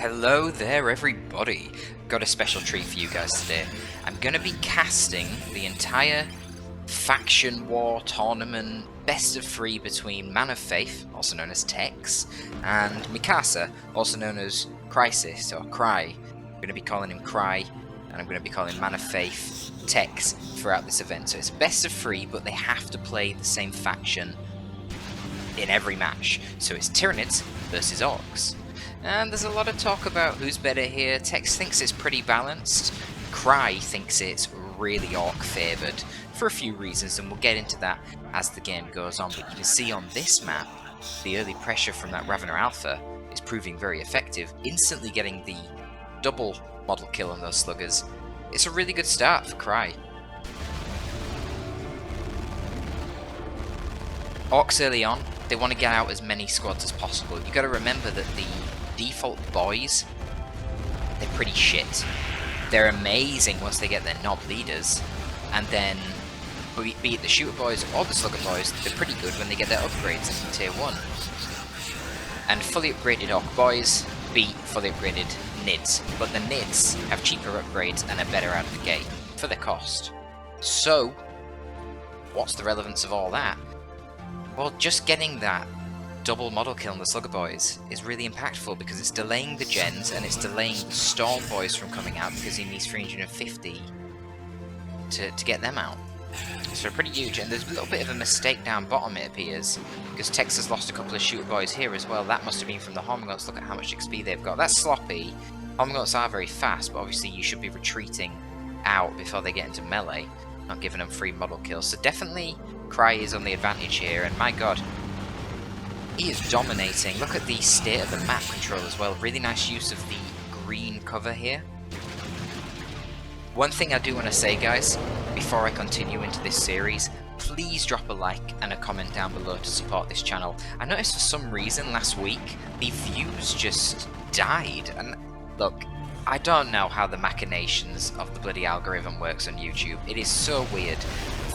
Hello there everybody, got a special treat for you guys today. I'm going to be casting the entire faction war tournament best of 3 between Man of Faith, also known as Tex, and Mikasa, also known as Crisis or Cry. I'm going to be calling him Cry, and I'm going to be calling Man of Faith Tex throughout this event. So it's best of 3, but they have to play the same faction in every match. So it's Tyranids versus Orks. And there's a lot of talk about who's better here. Tex thinks it's pretty balanced. Cry thinks it's really Orc favoured for a few reasons, and we'll get into that as the game goes on. But you can see on this map, the early pressure from that Ravener Alpha is proving very effective, instantly getting the double model kill on those sluggers. It's a really good start for Cry. Orcs early on, they want to get out as many squads as possible. You've got to remember that the default boys, they're pretty shit. They're amazing once they get their knob leaders, and then be it the shooter boys or the slugger boys, they're pretty good when they get their upgrades in tier 1. And fully upgraded Orc boys beat fully upgraded Nids, but the Nids have cheaper upgrades and are better out of the gate for their cost. So, what's the relevance of all that? Well, just getting that double model kill on the Slugger Boys is really impactful because it's delaying the gens and it's delaying the Storm Boys from coming out because he needs 350 to get them out. So pretty huge, and there's a little bit of a mistake down bottom, it appears, because Tex has lost a couple of Shooter Boys here as well. That must have been from the Hormagaunts. Look at how much XP they've got. That's sloppy. Hormagaunts are very fast, but obviously you should be retreating out before they get into melee, not giving them free model kills. So definitely Cry is on the advantage here, and my god, he is dominating. Look at the state of the map control as well. Really nice use of the green cover here. One thing I do want to say, guys, before I continue into this series, please drop a like and a comment down below to support this channel. I noticed for some reason last week, the views just died. And look, I don't know how the machinations of the bloody algorithm works on YouTube. It is so weird.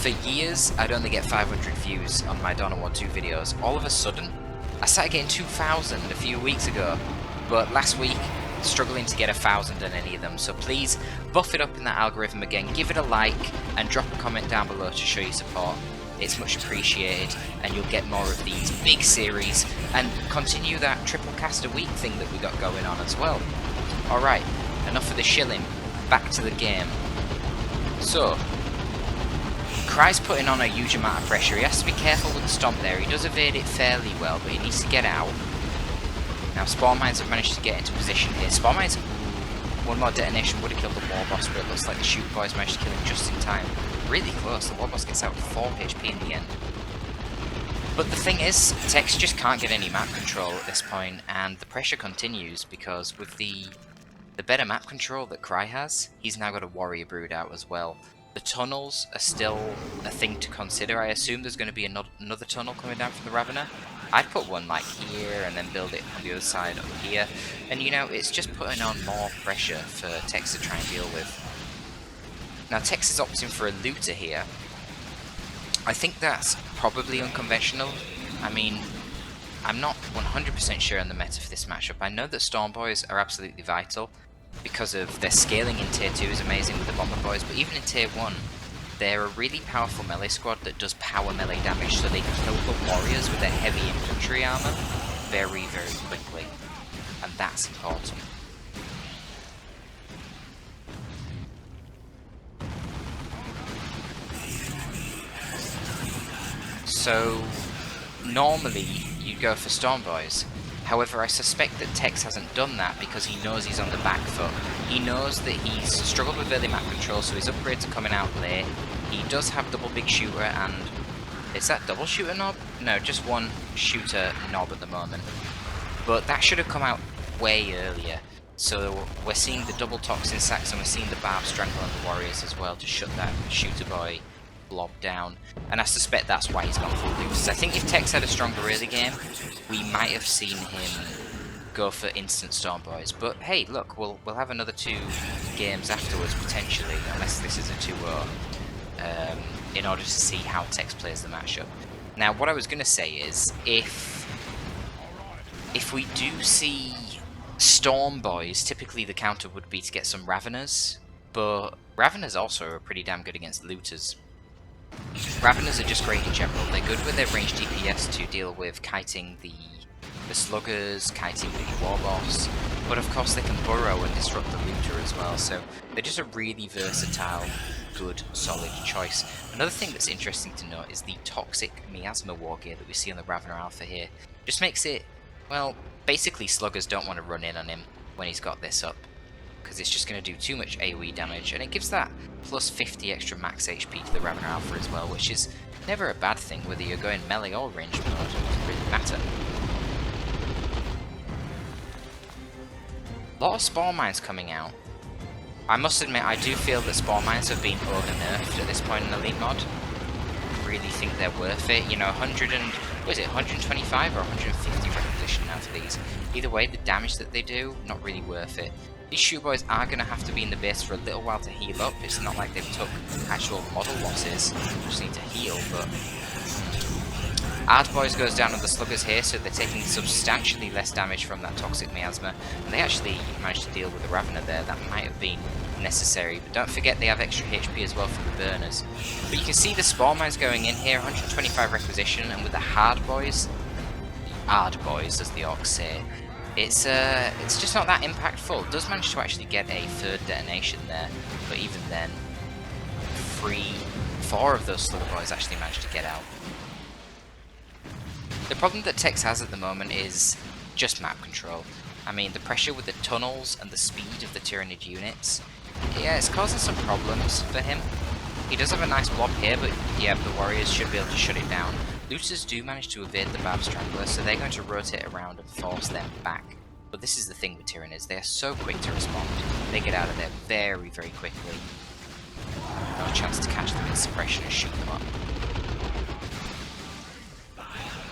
For years, I'd only get 500 views on my DOW2 videos. All of a sudden, I started getting 2,000 a few weeks ago, but last week, struggling to get 1,000 on any of them. So please, buff it up in that algorithm again, give it a like, and drop a comment down below to show your support. It's much appreciated, and you'll get more of these big series, and continue that triple cast a week thing that we got going on as well. Alright, enough of the shilling, back to the game. So, Cry's putting on a huge amount of pressure. He has to be careful with the stomp there. He does evade it fairly well, but he needs to get out. Now, Spawn Mines have managed to get into position here. Spawn Mines, one more detonation would have killed the War Boss, but it looks like the Shooter Boys managed to kill him just in time. Really close. The War Boss gets out with 4 HP in the end. But the thing is, Tex just can't get any map control at this point, and the pressure continues because with the better map control that Cry has, he's now got a Warrior Brood out as well. The tunnels are still a thing to consider. I assume there's going to be another tunnel coming down from the Ravener. I'd put one like here and then build it on the other side up here. And you know, it's just putting on more pressure for Tex to try and deal with. Now Tex is opting for a looter here. I think that's probably unconventional. I mean, I'm not 100% sure on the meta for this matchup. I know that Storm Boys are absolutely vital, because of their scaling in tier 2 is amazing with the Bomber Boys, but even in tier 1, they're a really powerful melee squad that does power melee damage, so they kill the warriors with their heavy infantry armor very, very quickly, and that's important. So, normally, you'd go for Storm Boys. However, I suspect that Tex hasn't done that because he knows he's on the back foot. He knows that he's struggled with early map control, so his upgrades are coming out late. He does have double big shooter, and is that double shooter knob? No, just one shooter knob at the moment. But that should have come out way earlier. So we're seeing the double toxin sacks, and we're seeing the barb strangle on the warriors as well to shut that shooter boy blob down, and I suspect that's why he's gone full looters. I think if Tex had a stronger early game, we might have seen him go for instant Storm Boys. But hey, look, we'll have another 2 games afterwards potentially, unless this is a 2-0, in order to see how Tex plays the matchup. Now, what I was going to say is, if we do see Storm Boys, typically the counter would be to get some Raveners, but Raveners also are pretty damn good against Looters. Raveners are just great in general. They're good with their ranged DPS to deal with kiting the sluggers, kiting the war boss, but of course they can burrow and disrupt the looter as well, so they're just a really versatile, good, solid choice. Another thing that's interesting to note is the toxic miasma war gear that we see on the Ravener Alpha here. Just makes it, well, basically sluggers don't want to run in on him when he's got this up, because it's just going to do too much AoE damage, and it gives that plus 50 extra max HP to the Ravener Alpha as well, which is never a bad thing, whether you're going melee or ranged mode, it doesn't really matter. A lot of Spore Mines coming out. I must admit, I do feel that Spore Mines have been over-nerfed at this point in Elite mod. I really think they're worth it. You know, 125 or 150 requisition now for these. Either way, the damage that they do, not really worth it. These shoe boys are going to have to be in the base for a little while to heal up. It's not like they've took actual model losses. They just need to heal, but... Ard Boys goes down on the sluggers here, so they're taking substantially less damage from that toxic miasma, and they actually managed to deal with the Ravener there. That might have been necessary, but don't forget they have extra HP as well from the burners. But you can see the Spore Mines going in here, 125 requisition, and with the Hard Boys, the Ard Boys as the Orks say, it's just not that impactful. It does manage to actually get a third detonation there, but even then, 4 of those Slugger Boys actually managed to get out. The problem that Tex has at the moment is just map control. I mean, the pressure with the tunnels and the speed of the Tyrannid units, yeah, it's causing some problems for him. He does have a nice blob here, but yeah, the warriors should be able to shut it down. Looters do manage to evade the Bab Strangler, so they're going to rotate around and force them back. But this is the thing with Tyrannids, they are so quick to respond. They get out of there very, very quickly. No chance to catch them in suppression and shoot them up.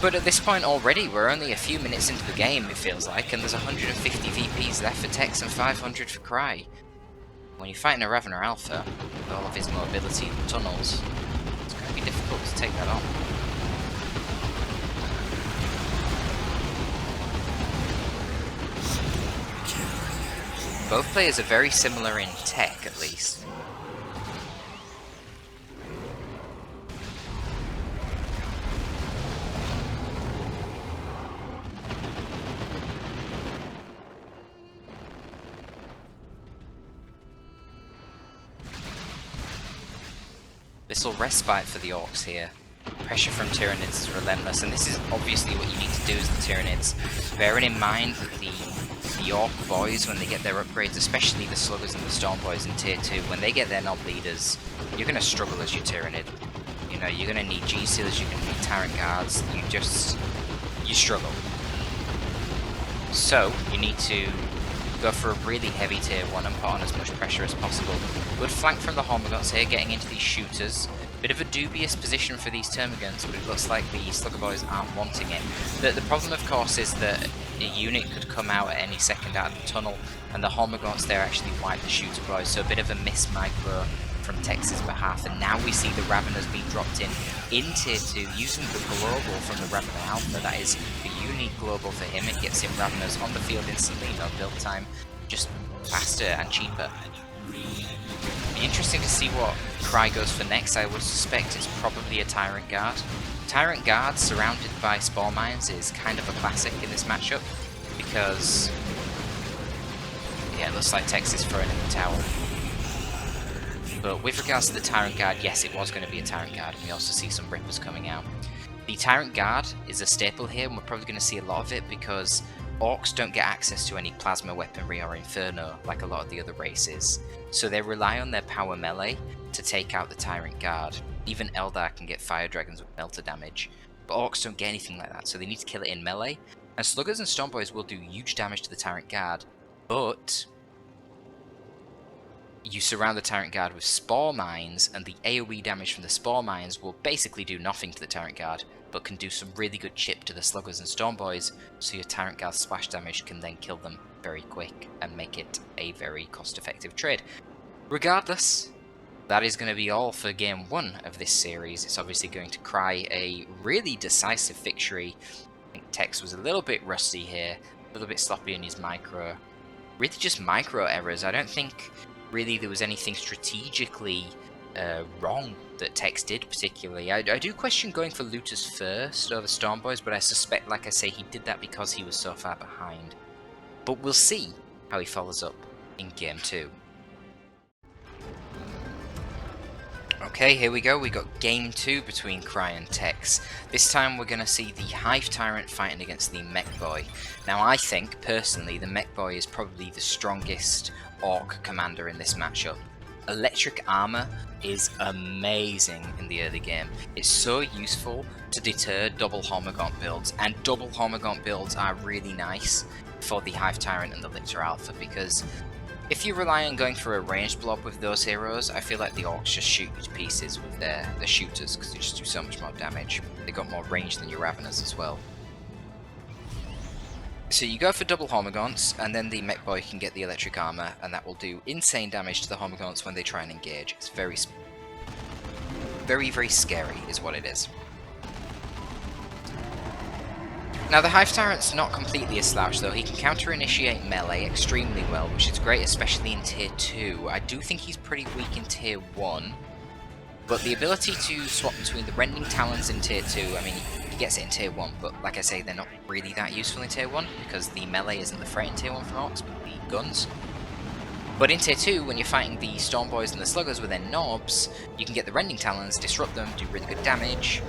But at this point already, we're only a few minutes into the game, it feels like, and there's 150 VPs left for Tex and 500 for Cry. When you're fighting a Ravener Alpha, with all of his mobility in the tunnels, it's going to be difficult to take that on. Both players are very similar in tech, at least. Little respite for the Orks here. Pressure from Tyranids is relentless, and this is obviously what you need to do as the Tyranids. Bearing in mind that the Ork boys, when they get their upgrades, especially the Sluggers and the Storm boys in Tier 2, when they get their Knob Leaders, you're going to struggle as your Tyrannid. You know, you're going to need G-Sealers, you're going to need Tyrant Guards, you struggle. So, you need to go for a really heavy Tier 1 and put on as much pressure as possible. Good flank from the Hormagaunts here, getting into these shooters. Bit of a dubious position for these Termagants, but it looks like the Slugger Boys aren't wanting it. The problem, of course, is that a unit could come out at any second out of the tunnel, and the Hormagaunts there actually wipe the Shooter Boys, so a bit of a miss micro from Tex's behalf, and now we see the Raveners being dropped in Tier 2 using the global from the Ravener Alpha. That is the unique global for him. It gets him Raveners on the field instantly, no build time, just faster and cheaper. Be interesting to see what Cry goes for next. I would suspect it's probably a Tyrant Guard. Tyrant Guard surrounded by Spore Mines is kind of a classic in this matchup, because yeah, it looks like Tex is throwing in the towel. But with regards to the Tyrant Guard, yes, it was going to be a Tyrant Guard, and we also see some Rippers coming out. The Tyrant Guard is a staple here, and we're probably going to see a lot of it because Orks don't get access to any plasma weaponry or Inferno like a lot of the other races, so they rely on their power melee to take out the Tyrant Guard. Even Eldar can get Fire Dragons with melter damage, but Orks don't get anything like that, so they need to kill it in melee. And Sluggers and Stormboys will do huge damage to the Tyrant Guard, but you surround the Tyrant Guard with Spore Mines, and the AoE damage from the Spore Mines will basically do nothing to the Tyrant Guard, but can do some really good chip to the Sluggers and Stormboys, so your Tyrant Guard splash damage can then kill them very quick and make it a very cost-effective trade. Regardless, that is going to be all for Game 1 of this series. It's obviously going to Cry a really decisive victory. I think Tex was a little bit rusty here, A little bit sloppy in his micro. Really just micro errors. I don't think really there was anything strategically wrong that Tex did particularly. I do question going for looters first over Stormboys, but I suspect, like I say, he did that because he was so far behind. But we'll see how he follows up in Game 2. Okay, here we go. We got Game 2 between Cry and Tex. This time we're going to see the Hive Tyrant fighting against the Mech Boy. Now I think, personally, the Mech Boy is probably the strongest Orc commander in this matchup. Electric armor is amazing in the early game. It's so useful to deter double Hormagaunt builds, and double Hormagaunt builds are really nice for the Hive Tyrant and the Lictor Alpha, because if you rely on going for a ranged blob with those heroes, I feel like the Orcs just shoot you to pieces with their shooters, because they just do so much more damage. They got more range than your Raveners as well. So you go for double Hormagaunts, and then the Mech Boy can get the electric armor, and that will do insane damage to the Hormagaunts when they try and engage. It's very, very scary is what it is. Now the Hive Tyrant's not completely a slouch though. He can counter-initiate melee extremely well, which is great, especially in Tier 2. I do think he's pretty weak in Tier 1, but the ability to swap between the Rending Talons in Tier 2, I mean, he gets it in Tier 1, but like I say, they're not really that useful in Tier 1, because the melee isn't the threat in Tier 1 for Orcs, but the guns. But in Tier 2, when you're fighting the Stormboys and the Sluggers with their knobs, you can get the Rending Talons, disrupt them, do really good damage,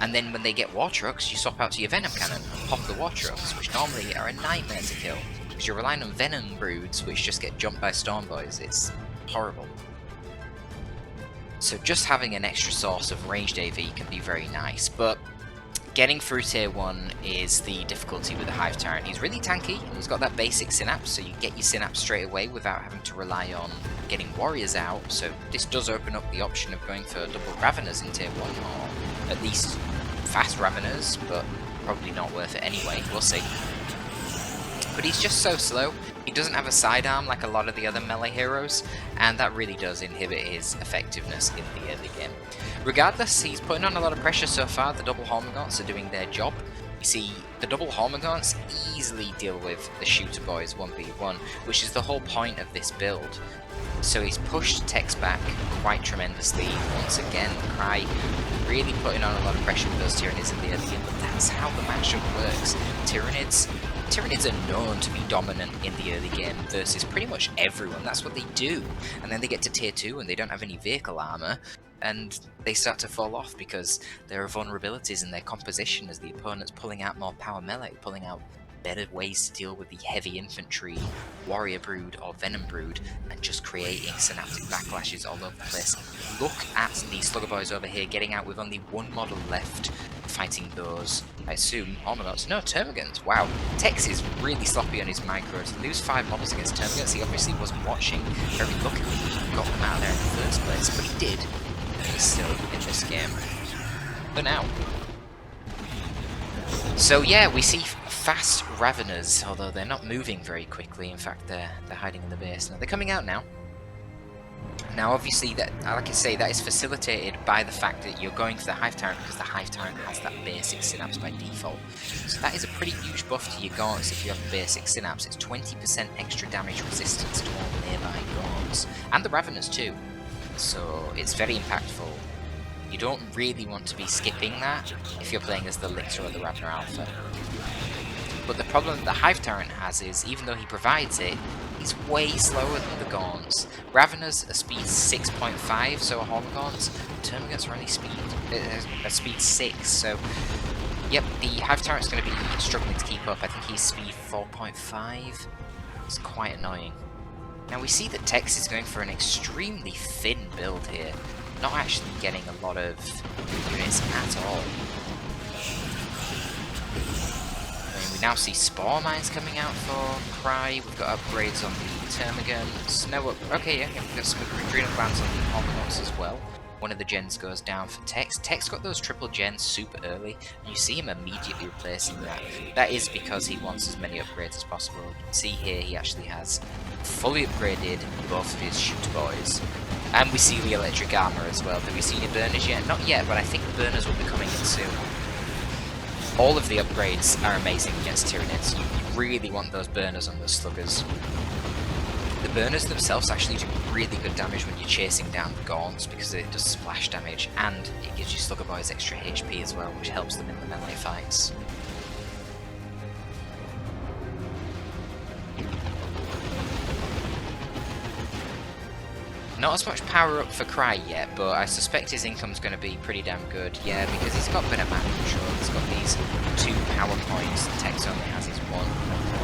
and then when they get War Trucks, you swap out to your Venom Cannon and pop the War Trucks, which normally are a nightmare to kill, because you're relying on Venom Broods, which just get jumped by Stormboys. It's horrible. So just having an extra source of ranged AV can be very nice, but getting through Tier 1 is the difficulty with the Hive Tyrant. He's really tanky, and he's got that basic Synapse, so you get your Synapse straight away without having to rely on getting Warriors out, so this does open up the option of going for double Raveners in Tier 1, or at least fast Raveners, but probably not worth it anyway, we'll see. But he's just so slow. He doesn't have a sidearm like a lot of the other melee heroes, and that really does inhibit his effectiveness in the early game. Regardless, he's putting on a lot of pressure so far. The double Hormagaunts are doing their job. You see, the double Hormagaunts easily deal with the Shooter Boys 1v1, which is the whole point of this build. So he's pushed Tex back quite tremendously once again. Cry really putting on a lot of pressure with those Tyranids in the early game, but that's how the matchup works. Tyranids are known to be dominant in the early game versus pretty much everyone. That's what they do. And then they get to Tier 2 and they don't have any vehicle armor, and they start to fall off because there are vulnerabilities in their composition as the opponent's pulling out more power melee, pulling out better ways to deal with the heavy infantry, Warrior Brood or Venom Brood, and just creating synaptic backlashes all over the place. Look at the Slugger Boys over here getting out with only one model left, fighting those, I assume, Hormagauts. No, Termagants. Wow. Tex is really sloppy on his micros. To lose 5 models against Termagants, he obviously wasn't watching. Very luckily he got them out of there in the first place, but he did. And he's still in this game for now. So yeah, we see fast Raveners, although they're not moving very quickly. In fact, they're hiding in the base. Now, they're coming out now. Now, obviously, that, like I say, that is facilitated by the fact that you're going for the Hive Tyrant, because the Hive Tyrant has that basic Synapse by default. So that is a pretty huge buff to your Gaunts if you have the basic Synapse. It's 20% extra damage resistance to all nearby Gaunts, and the Raveners too. So it's very impactful. You don't really want to be skipping that if you're playing as the Lictor or the Ravener Alpha. But the problem that the Hive Tyrant has is, even though he provides it, he's way slower than the Gaunts. Raveners are speed 6.5, so are Hormagaunts. Termagants are only speed 6, so yep, the Hive Tyrant's going to be struggling to keep up. I think he's speed 4.5. It's quite annoying. Now we see that Tex is going for an extremely thin build here, not actually getting a lot of units at all. We now see Spore Mines coming out for Cry. We've got upgrades on the Termagants. Okay, yeah, we've got some Adrenal Glands on the Hormagauts as well. One of the gens goes down for Tex. Tex got those triple gens super early, and you see him immediately replacing that. That is because he wants as many upgrades as possible. You can see here he actually has fully upgraded both of his Shooter Boys. And we see the electric armor as well. Have we seen any burners yet? Not yet, but I think the burners will be coming in soon. All of the upgrades are amazing against Tyranids. You really want those burners on those sluggers. The burners themselves actually do really good damage when you're chasing down the gaunts because it does splash damage, and it gives you slugger boys extra HP as well, which helps them in the melee fights. Not as much power up for Cry yet, but I suspect his income's going to be pretty damn good. Yeah, because he's got better map control. He's got these 2 power points. Tex only has his 1.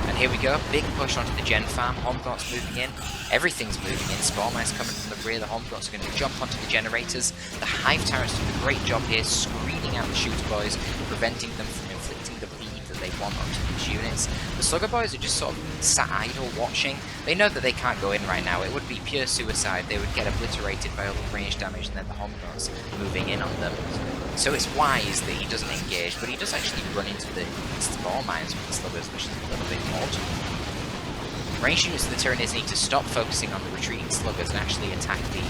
And here we go, big push onto the gen farm. Homgot's moving in. Everything's moving in. Spawmine's coming from the rear. The Homgots are going to jump onto the generators. The Hive Tyrants do a great job here, screening out the shooter boys, preventing them from inflicting the bleed that they want onto these units. The slugger boys are just sort of sat idle watching. They know that they can't go in right now. It would be pure suicide. They would get obliterated by all the range damage and then the Homgots moving in on them. So it's wise that he doesn't engage, but he does actually run into the spawn mines with the sluggers, which is a little bit odd. Range units of the Tyranids need to stop focusing on the retreating sluggers and actually attack the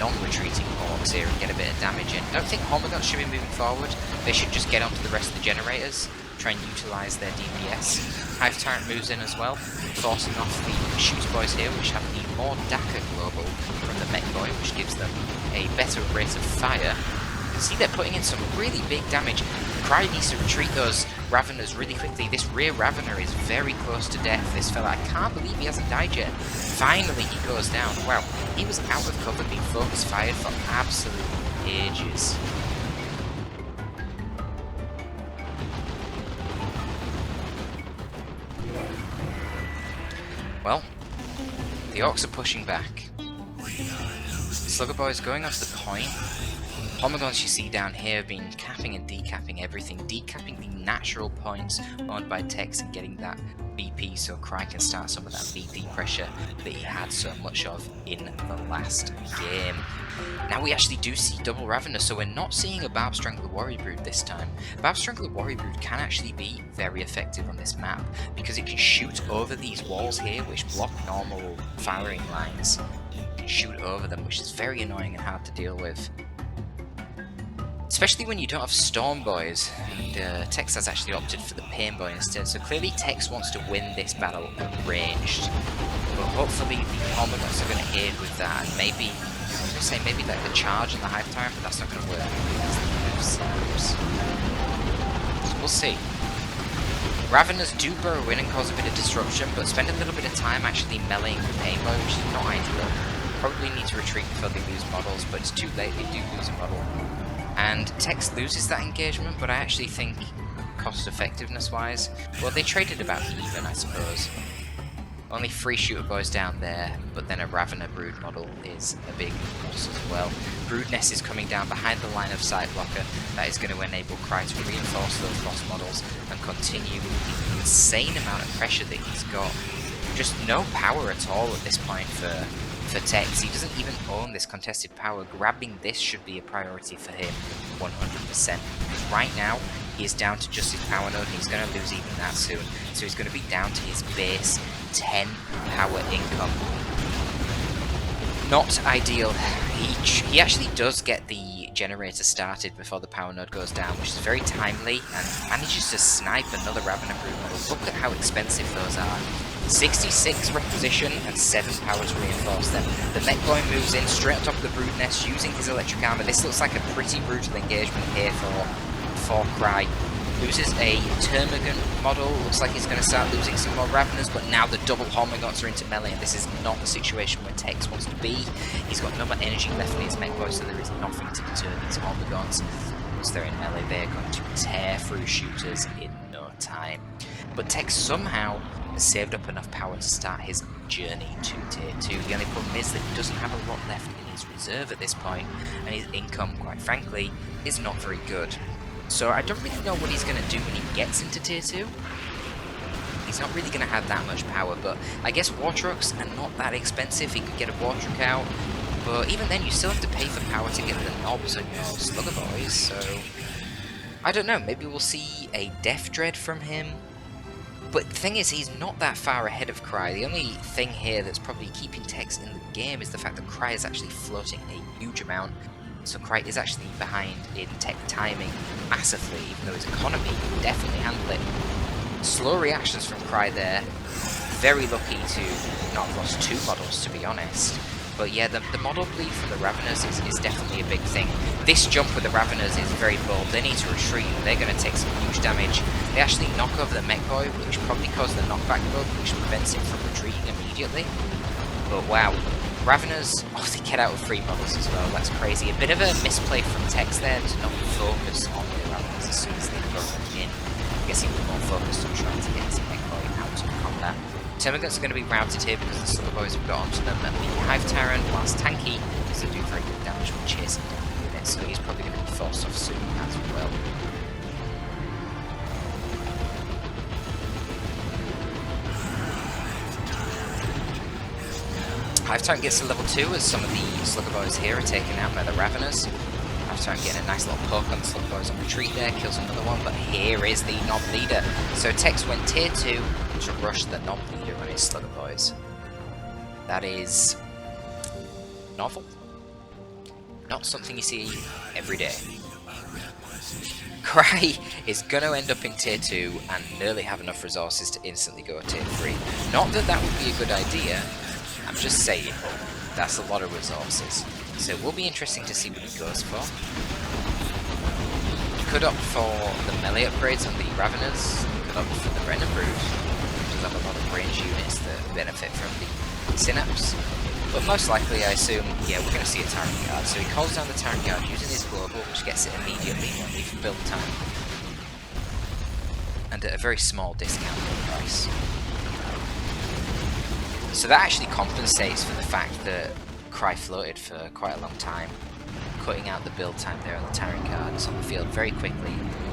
non-retreating Orks here and get a bit of damage in. I don't think Homgots should be moving forward. They should just get onto the rest of the generators, try and utilise their DPS. Hive Tyrant moves in as well, forcing off the shooter boys here, which have the more Daka global from the mech boy, which gives them a better rate of fire. See, they're putting in some really big damage. Cry needs to retreat those Raveners really quickly. This rear Ravener is very close to death. This fella, I can't believe he hasn't died yet. Finally, he goes down. Wow, he was out of cover, being focus fired for absolutely ages. Well, the Orks are pushing back. Slugger boys going onto the point. Homogons you see down here have been capping and decapping everything, decapping the natural points owned by Tex and getting that BP so Cry can start some of that BP pressure that he had so much of in the last game. Now we actually do see double Ravener, so we're not seeing a Barb Strangler Warrior Brood this time. Barb Strangler Warrior Brood can actually be very effective on this map because it can shoot over these walls here which block normal firing lines. It can shoot over them, which is very annoying and hard to deal with. Especially when you don't have Storm Boys, and Tex has actually opted for the Pain Boy instead, so clearly Tex wants to win this battle ranged. But hopefully the Homogons are going to aid with that, and maybe, I was going to say maybe like the charge and the Hive Tyrant, but that's not going to work. So we'll see. Raveners do burrow in and cause a bit of disruption, but spend a little bit of time actually meleeing the Pain Boy, which is not ideal. Probably need to retreat before they lose models, but it's too late, they do lose a model. And Tex loses that engagement, but I actually think cost effectiveness wise, well, they traded about even, I suppose. Only 3 shooter boys down there, but then a Ravener Brood model is a big loss as well. Brood Nest is coming down behind the line of sight blocker. That is going to enable Cry to reinforce those lost models and continue with the insane amount of pressure that he's got. Just no power at all at this point for Tex. He doesn't even own this contested power. Grabbing this should be a priority for him 100%. Because right now, he is down to just his power node and he's going to lose even that soon. So he's going to be down to his base 10 power income. Not ideal. He actually does get the generator started before the power node goes down, which is very timely, and manages to snipe another Ravener Brood model. Look at how expensive those are. 66 requisition and 7 power to reinforce them. The mech boy moves in straight on top of the Brood Nest using his electric armor. This looks like a pretty brutal engagement here for Cry. Loses a Termagant model. Looks like he's going to start losing some more Raveners, but now the double Homogons are into melee, and this is not the situation where Tex wants to be. He's got no more energy left in his mech boy, so there is nothing to deter these Homogons. Once they're in melee, they're going to tear through shooters in no time. But Tex somehow has saved up enough power to start his journey to tier 2. The only problem is that he doesn't have a lot left in his reserve at this point, and his income, quite frankly, is not very good. So I don't really know what he's going to do when he gets into tier 2. He's not really going to have that much power, but I guess war trucks are not that expensive. He could get a war truck out, but even then you still have to pay for power to get the knobs on your slugger boys, so I don't know, maybe we'll see a Death Dread from him. But the thing is, he's not that far ahead of Cry. The only thing here that's probably keeping Tex in the game is the fact that Cry is actually floating a huge amount So Cry is actually behind in tech timing massively, even though his economy can definitely handle it. Slow reactions from Cry there. Very lucky to not have lost 2 models, to be honest. But yeah, the model bleed from the Raveners is definitely a big thing. This jump with the Raveners is very bold. They need to retreat. They're going to take some huge damage. They actually knock over the Mech Boy, which probably caused the knockback bug, which prevents it from retreating immediately. But wow, Raveners, they get out with 3 models as well. That's crazy. A bit of a misplay from Tex there to not focus on the Raveners as soon as they go in. I guess he was more focused on trying to get his Mech Boy out of combat. Termagants are going to be routed here because the Slugger Boys have got onto them, and the Hive Tyrant, whilst tanky, is to do very good damage with chasing down the units, so he's probably going to be forced off soon as well. Hive Tyrant gets to level 2 as some of the Slugger Boys here are taken out by the Raveners. Hive Tyrant getting a nice little poke on the Slugger Boys on retreat there, kills another one, but here is the Knob Leader. So Tex went tier 2 to rush the Knob Leader on his Slugger Boys. That is novel. Not something you see every day. Cry is going to end up in tier 2 and nearly have enough resources to instantly go tier 3. Not that that would be a good idea, I'm just saying, that's a lot of resources. So it will be interesting to see what he goes for. He could opt for the melee upgrades on the Raveners, he could opt for the Venom Brood, which does have a lot of range units that benefit from the Synapse. But most likely, I assume, yeah, we're going to see a Tyrant Guard. So he calls down the Tyrant Guard using his global, which gets it immediately, only for build time. And at a very small discount price. So that actually compensates for the fact that Cry floated for quite a long time, cutting out the build time there on the Tyrant Guards on the field very quickly.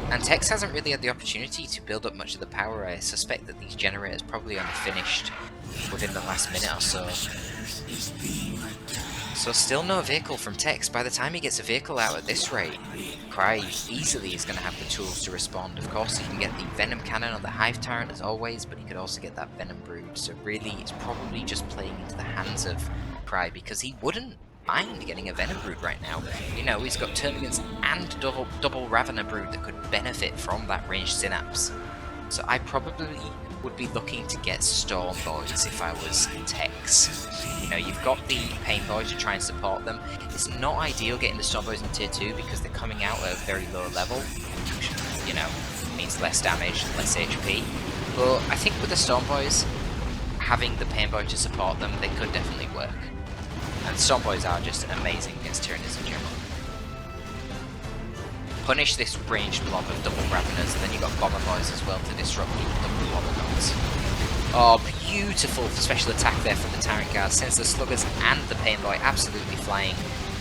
And Tex hasn't really had the opportunity to build up much of the power. I suspect that these generators probably only finished within the last minute or so. So still no vehicle from Tex. By the time he gets a vehicle out at this rate, Cry easily is going to have the tools to respond. Of course, he can get the Venom Cannon on the Hive Tyrant as always, but he could also get that Venom Brood. So really, it's probably just playing into the hands of Cry, because he wouldn't mind getting a Venom Brood right now. You know, he's got Termagants and double Ravener Brood that could benefit from that ranged Synapse. So I probably would be looking to get Storm Boys if I was Tex. You know, you've got the Pain Boys to try and support them. It's not ideal getting the Storm Boys in tier 2 because they're coming out at a very low level, which, you know, means less damage, less HP. But I think with the Storm Boys, having the Pain Boy to support them, they could definitely work. And Storm Boys are just amazing against Tyranids in general. Punish this ranged blob of double Raveners, and then you've got Bomber Boys as well to disrupt the double Bomber Boys. Oh, beautiful special attack there from the Tyrant Guard. Sends the Sluggers and the Pain Boy absolutely flying,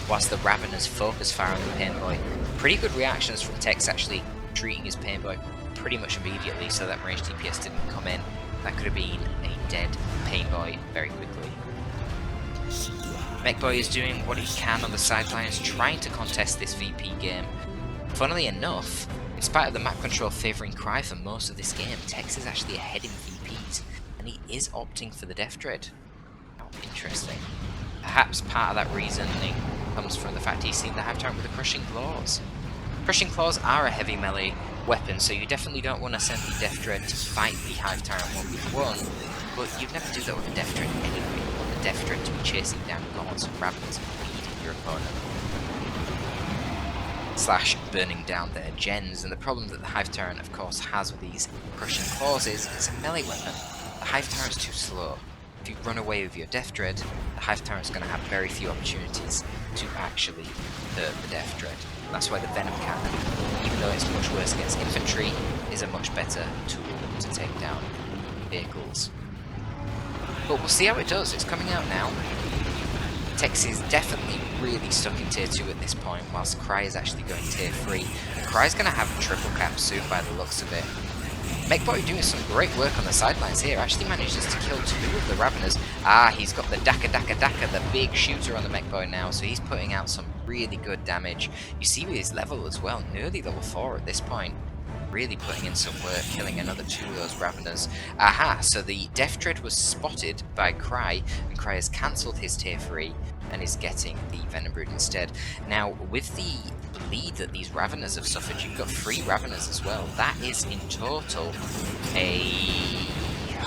whilst the Raveners focus fire on the Pain Boy. Pretty good reactions from Tex actually treating his Pain Boy pretty much immediately, so that range DPS didn't come in. That could have been a dead Pain Boy very quickly. Mech Boy is doing what he can on the sidelines, trying to contest this VP game. Funnily enough, in spite of the map control favouring Cry for most of this game, Tex is actually ahead in VPs, and he is opting for the Death Dread. Oh, interesting. Perhaps part of that reasoning comes from the fact he's seen the Hive Tyrant with the Crushing Claws. Crushing Claws are a heavy melee weapon, so you definitely don't want to send the Death Dread to fight the Hive Tyrant 1v1, but you'd never do that with a Death Dread anyway. You want the Death Dread to be chasing down gods and rabbits and beating your opponent. Slash burning down their gens, and the problem that the Hive Tyrant of course has with these Crushing Claws is it's a melee weapon. The Hive Tyrant's too slow. If you run away with your Death Dread, the Hive Tyrant's going to have very few opportunities to actually hurt the Death Dread. And that's why the Venom Cannon, even though it's much worse against infantry, is a much better tool to take down vehicles. But we'll see how it does. It's coming out now. Tex is definitely really stuck in tier 2 at this point, whilst Cry is actually going tier 3. And Cry's going to have a triple cap soon by the looks of it. Mech Boy doing some great work on the sidelines here, actually manages to kill 2 of the Raveners. Ah, he's got the Daka, the big shooter on the Mech Boy now, so he's putting out some really good damage. You see with his level as well, nearly level 4 at this point. Really putting in some work, killing another 2 of those Raveners. Aha, so the Death Dread was spotted by Cry, and Cry has cancelled his tier 3, and is getting the Venom Brood instead. Now, with the bleed that these Raveners have suffered, you've got 3 Raveners as well. That is in total a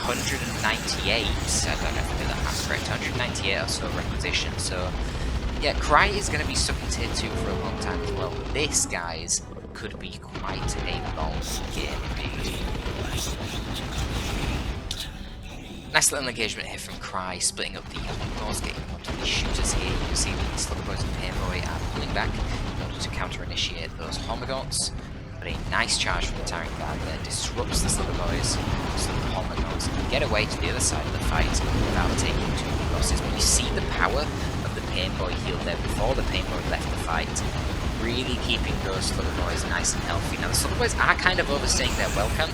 198, I don't know if I did that math correct, 198 or so requisition. So, yeah, Cry is going to be stuck in tier 2 for a long time as well. This, guys, could be quite a long game indeed. Nice little engagement here from Cry, splitting up the Humours, getting onto the shooters here. You can see the Slugger Boys and Painboy are pulling back in order to counter-initiate those Homogorts. But a nice charge from the Tyrant Guard there disrupts the Slugger Boys, so the Homogorts can get away to the other side of the fight without taking too many losses. But you see the power of the Painboy heal there before the Painboy left the fight, really keeping those Slugger Boys nice and healthy. Now the Slugger Boys are kind of overstaying their welcome.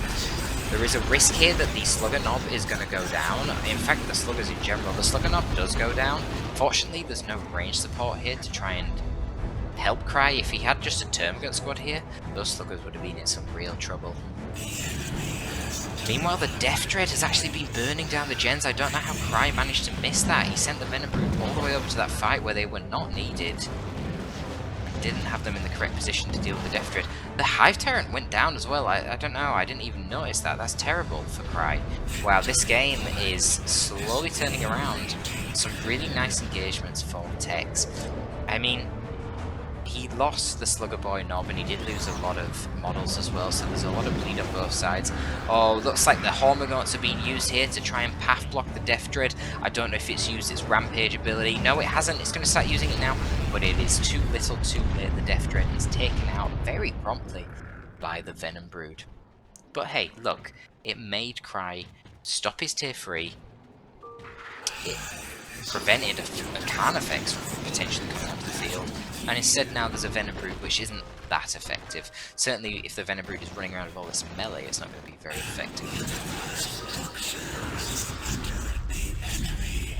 There is a risk here that the Slugger Knob is going to go down. In fact, the Sluggers in general, the Slugger Knob does go down. Fortunately, there's no range support here to try and help Cry. If he had just a Termagant squad here, those Sluggers would have been in some real trouble. Meanwhile, the Death Dread has actually been burning down the gens. I don't know how Cry managed to miss that. He sent the Venom Brood all the way over to that fight where they were not needed. Didn't have them in the correct position to deal with the Death Dread. The Hive Tyrant went down as well. I don't know, I didn't even notice that. That's terrible for Cry. Wow, this game is slowly turning around. Some really nice engagements for Tex. I mean, he lost the Slugger Boy Knob and he did lose a lot of models as well, so there's a lot of bleed on both sides. Oh, looks like the Hormigauts are being used here to try and path block the Death Dread. I don't know if it's used its Rampage ability. No, it hasn't. It's going to start using it now, but it is too little too late. The Death Dread is taken out very promptly by the Venom Brood. But hey, look, it made Cry stop his tier 3. It prevented a Carnifex from potentially coming onto the field, and instead now there's a Venom Brood which isn't that effective. Certainly if the Venom Brood is running around with all this melee, it's not going to be very effective.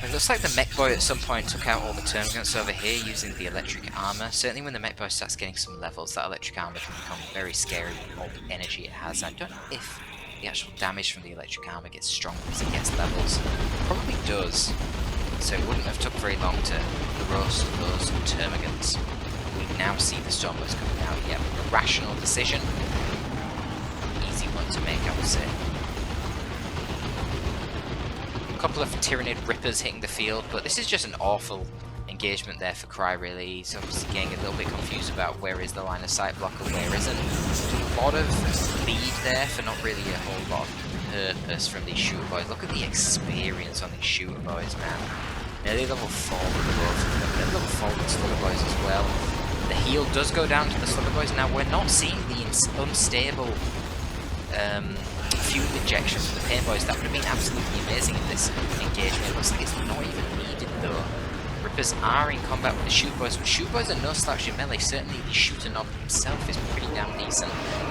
It looks like the Mech Boy at some point took out all the Termagants over here using the electric armor. Certainly when the Mech Boy starts getting some levels, that electric armor can become very scary with all the energy it has. I don't know if the actual damage from the electric armor gets stronger as it gets levels. It probably does. So it wouldn't have took very long to roast those Termagants. We now see the Stormboys coming out. Yep, a rational decision. Easy one to make, I would say. A couple of Tyrannid Rippers hitting the field, but this is just an awful engagement there for Cry, really. He's obviously getting a little bit confused about where is the line of sight block and where isn't. A lot of lead there for not really a whole lot of purpose from these Shooter Boys. Look at the experience on these Shooter Boys, man. Nearly level 4 with the both of them, nearly level 4 with the Slugger Boys as well. The heal does go down to the Slugger Boys. Now, we're not seeing the unstable fuel injection from the Pain Boys. That would have been absolutely amazing in this engagement. It looks like it's not even needed, though. Rippers are in combat with the Shoot Boys, but Shoot Boys are no slouch in melee. Certainly the Shooter Knob himself is pretty damn decent,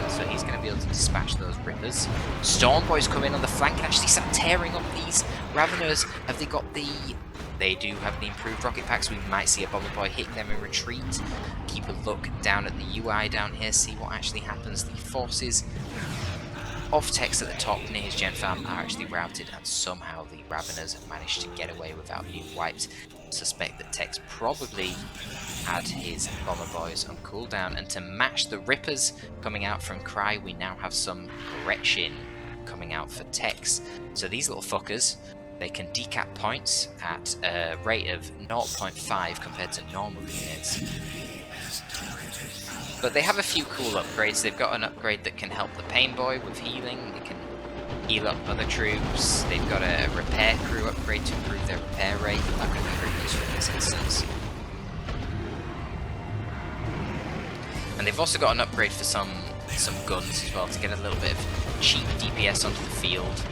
so he's going to be able to dispatch those Rippers. Storm Boys come in on the flank and actually start tearing up these Raveners. Have they got the... They do have the improved rocket packs. We might see a Bomber Boy hitting them in retreat. Keep a look down at the UI down here, see what actually happens. The forces of Tex at the top near his gen farm are actually routed, and somehow the Raveners have managed to get away without being wiped. I suspect that Tex probably had his Bomber Boys on cooldown, and to match the Rippers coming out from Cry, we now have some Gretchen coming out for Tex. So these little fuckers, they can decap points at a rate of 0.5 compared to normal units. But they have a few cool upgrades. They've got an upgrade that can help the Pain Boy with healing. They can heal up other troops. They've got a repair crew upgrade to improve their repair rate. That could be very useful in this instance. And they've also got an upgrade for some guns as well to get a little bit of cheap DPS onto the field.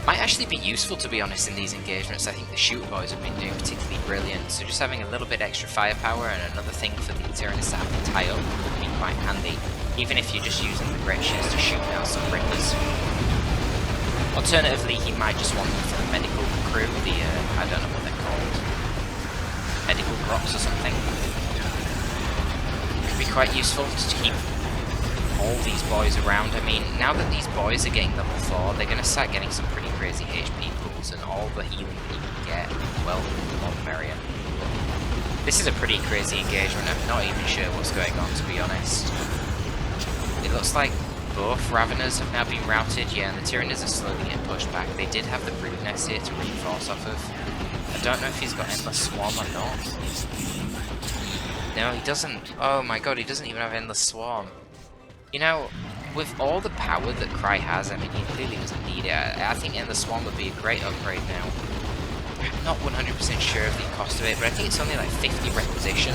Might actually be useful, to be honest, in these engagements. I think the Shooter Boys have been doing particularly brilliant, so just having a little bit extra firepower and another thing for the Tyrannists to have to tie up would be quite handy, even if you're just using the Gretchens to shoot down some Rippers. Alternatively, he might just want them for the medical crew, the, I don't know what they're called, medical crops or something. Could be quite useful to keep all these boys around. I mean, now that these boys are getting level 4, they're going to start getting some pretty crazy HP pools, and all the healing that you can get, well, the more the merrier. This is a pretty crazy engagement. I'm not even sure what's going on, to be honest. It looks like both Raveners have now been routed, yeah, and the Tyranids are slowly getting pushed back. They did have the brood nest here to reinforce off of. I don't know if he's got Endless Swarm or not. No, he doesn't. Oh my god, he doesn't even have Endless Swarm. You know, with all the power that Cry has, I mean, he clearly doesn't need it. I think Endless Swarm would be a great upgrade now. I'm not 100% sure of the cost of it, but I think it's only like 50 requisition.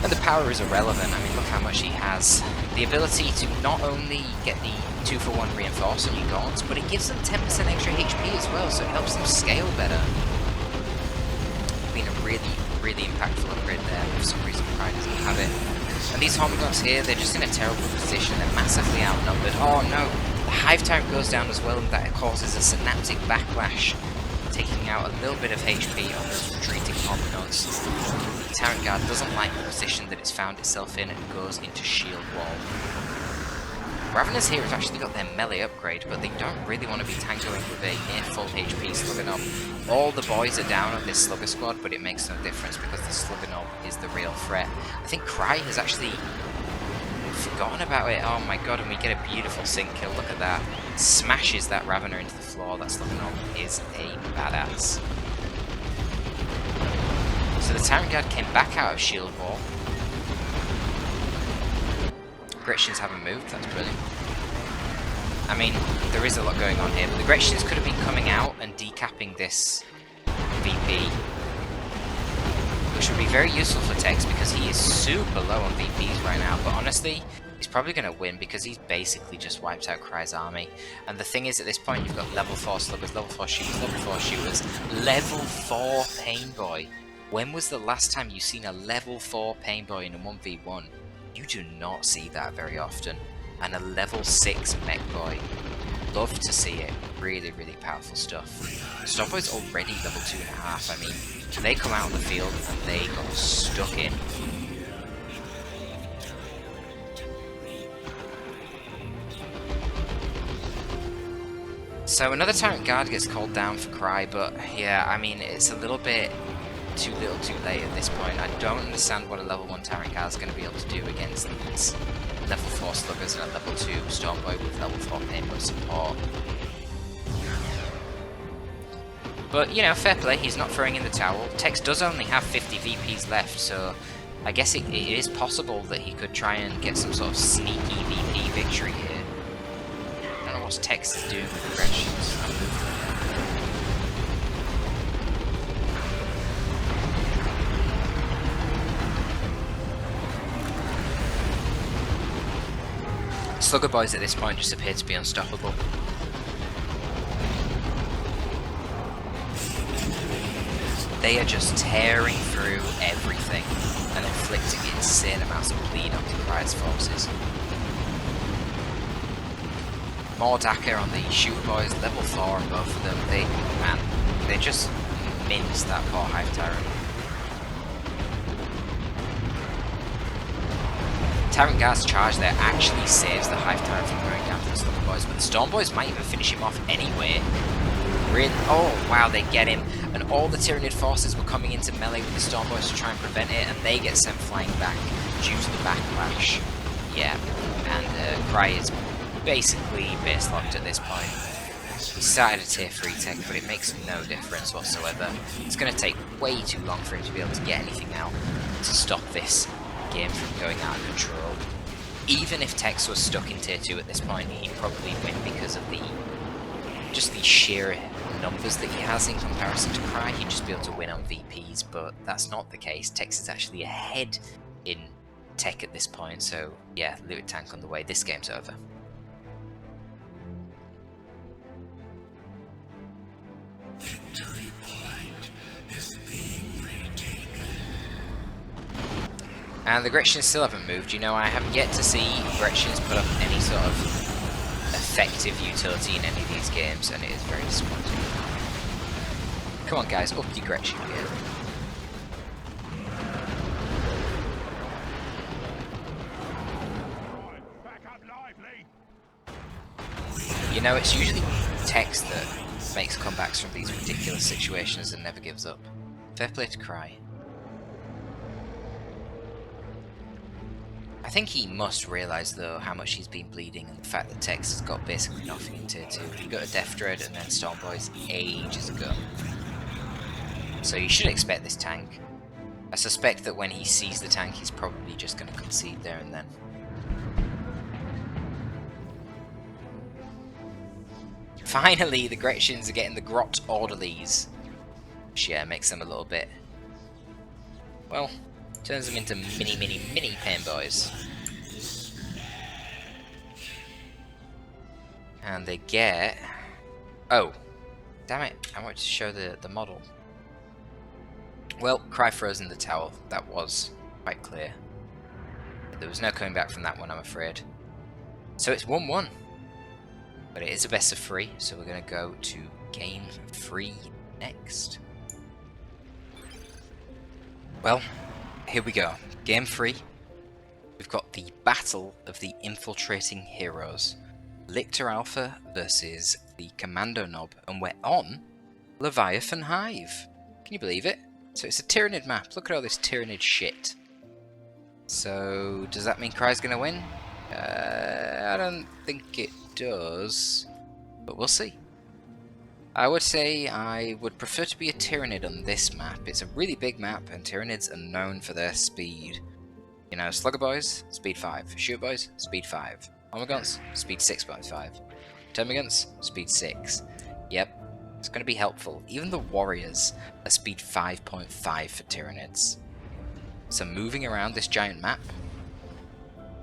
And the power is irrelevant. I mean, look how much he has. The ability to not only get the 2-for-1 reinforce on your gaunts, but it gives them 10% extra HP as well, so it helps them scale better. Been a really impactful upgrade there. For some reason, Cry doesn't have it. And these Hormagaunts here, they're just in a terrible position. They're massively outnumbered. Oh no! The Hive Tyrant goes down as well, and that causes a synaptic backlash, taking out a little bit of HP on those retreating Hormagaunts. The Tyrant Guard doesn't like the position that it's found itself in and goes into shield wall. Raveners here have actually got their melee upgrade, but they don't really want to be tangoing with a near full HP Slugger Knob. All the boys are down on this Slugger squad, but it makes no difference because the Slugger Knob is the real threat. I think Cry has actually forgotten about it. Oh my god, and we get a beautiful sync kill. Look at that. Smashes that Ravener into the floor. That Slugger Knob is a badass. So the Tyrant Guard came back out of shield wall. Gretchins haven't moved, that's brilliant. I mean, there is a lot going on here, but the Gretchins could have been coming out and decapping this VP, which would be very useful for Tex because he is super low on VPs right now, but honestly, he's probably going to win because he's basically just wiped out Cry's army. And the thing is, at this point, you've got level 4 sluggers, level 4 shooters, level 4 shooters, level 4 Pain Boy. When was the last time you've seen a level 4 Pain Boy in a 1v1? You do not see that very often. And a level 6 Mech Boy. Love to see it. Really powerful stuff. Stormboy's already level 2.5. I mean, they come out on the field and they got stuck in. So another Tyrant Guard gets called down for Cry, but yeah, I mean, it's a little bit too little too late at this point. I don't understand what a level 1 Tyrant Guard is going to be able to do against these level 4 Sluggers and a level 2 Stormboy with level 4 Pain Boy support. But, you know, fair play, he's not throwing in the towel. Tex does only have 50 VPs left, so I guess it is possible that he could try and get some sort of sneaky VP victory here. I don't know what Tex is doing with the Gretchins. Slugger boys at this point just appear to be unstoppable. They are just tearing through everything and inflicting insane amounts of bleed onto Cry's forces. More Daka on the shooter boys, level 4 on both of them. They just minced that poor Hive Tyrant. Tyrant Guard's charge there actually saves the Hive Tyrant from going down to the Storm Boys, but the Storm Boys might even finish him off anyway. Oh wow, they get him, and all the Tyranid forces were coming into melee with the Storm Boys to try and prevent it, and they get sent flying back due to the backlash. Yeah, and Cry is basically base locked at this point. He started a tier 3 tech, but it makes no difference whatsoever. It's going to take way too long for him to be able to get anything out to stop this game from going out of control. Even if Tex was stuck in tier 2 at this point, he'd probably win because of the sheer numbers that he has in comparison to Cry. He'd just be able to win on VPs, but that's not the case. Tex is actually ahead in tech at this point, so yeah, Looted Tank on the way. This game's over. And the Gretchins still haven't moved. You know, I have yet to see Gretchins put up any sort of effective utility in any of these games, and it is very disappointing. Come on guys, up your Gretchin game. You know, it's usually Tex that makes comebacks from these ridiculous situations and never gives up. Fair play to Cry. I think he must realise, though, how much he's been bleeding and the fact that Tex has got basically nothing in tier 2. He got a Death Dread and then Stormboys ages ago. So you should expect this tank. I suspect that when he sees the tank, he's probably just going to concede there and then. Finally, the Gretchens are getting the Grot Orderlies. Which, yeah, makes them a little bit... well, turns them into mini pain boys. And they get... oh, damn it, I wanted to show the model. Well, Cry frozen the towel, that was quite clear. There was no coming back from that one, I'm afraid. So it's 1-1. But it is a best of 3, so we're going to go to game 3 next. Well, here we go. Game 3. We've got the Battle of the Infiltrating Heroes. Lictor Alpha versus the Commando Knob, and we're on Leviathan Hive. Can you believe it? So it's a Tyranid map. Look at all this Tyranid shit. So, does that mean Cry's going to win? I don't think it does, but we'll see. I would say I would prefer to be a Tyranid on this map. It's a really big map, and Tyranids are known for their speed. You know, Slugger Boys, speed 5. Shoot Boys, speed 5. Omegons, speed 6.5. Termagants, speed 6. Yep, it's going to be helpful. Even the Warriors are speed 5.5 for Tyranids. So moving around this giant map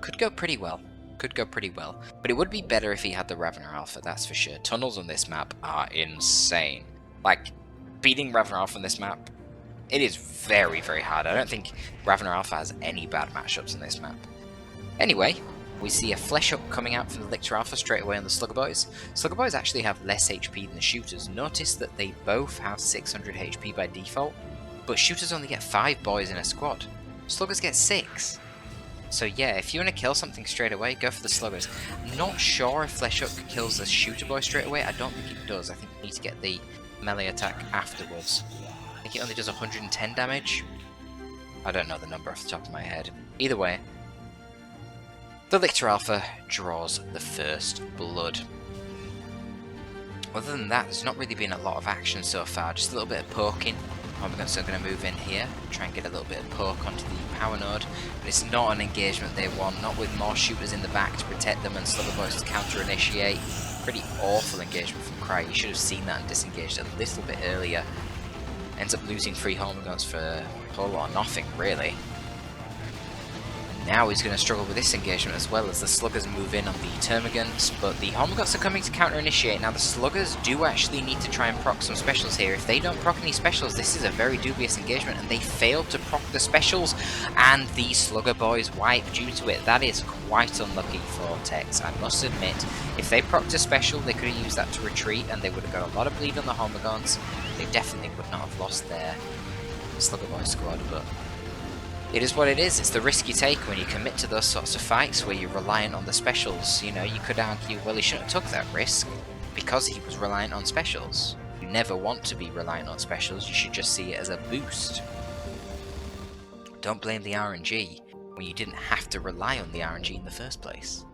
could go pretty well. Could go pretty well. But it would be better if he had the Ravener Alpha, that's for sure. Tunnels on this map are insane. Like, beating Ravener Alpha on this map, it is very, very hard. I don't think Ravener Alpha has any bad matchups on this map. Anyway, we see a Flesh Up coming out from the Lictor Alpha straight away on the Slugger Boys. Slugger Boys actually have less HP than the Shooters. Notice that they both have 600 HP by default, but Shooters only get 5 boys in a squad. Sluggers get 6. So yeah, if you want to kill something straight away, go for the Sluggers. I'm not sure if Flesh Up kills the Shooter Boy straight away. I don't think it does. I think you need to get the melee attack afterwards. I think it only does 110 damage. I don't know the number off the top of my head. Either way, the Lictor Alpha draws the first blood. Other than that, there's not really been a lot of action so far, just a little bit of poking. I'm also going to move in here, try and get a little bit of poke onto the power node, but it's not an engagement they want, not with more shooters in the back to protect them and Slugger Boys to counter-initiate. Pretty awful engagement from Cry. You should have seen that and disengaged a little bit earlier. Ends up losing 3 Hormagaunts for a whole lot of nothing, really. Now he's going to struggle with this engagement as well as the Sluggers move in on the Termagants, but the Hormagaunts are coming to counter-initiate. Now the Sluggers do actually need to try and proc some specials here. If they don't proc any specials, this is a very dubious engagement, and they failed to proc the specials, and the Slugger Boys wipe due to it. That is quite unlucky for Tex, I must admit. If they procced a special, they could have used that to retreat, and they would have got a lot of bleed on the Hormagaunts. They definitely would not have lost their Slugger Boy squad, but it is what it is. It's the risk you take when you commit to those sorts of fights where you're reliant on the specials. You know, you could argue, well, he shouldn't have took that risk because he was reliant on specials. You never want to be reliant on specials. You should just see it as a boost. Don't blame the RNG when you didn't have to rely on the RNG in the first place.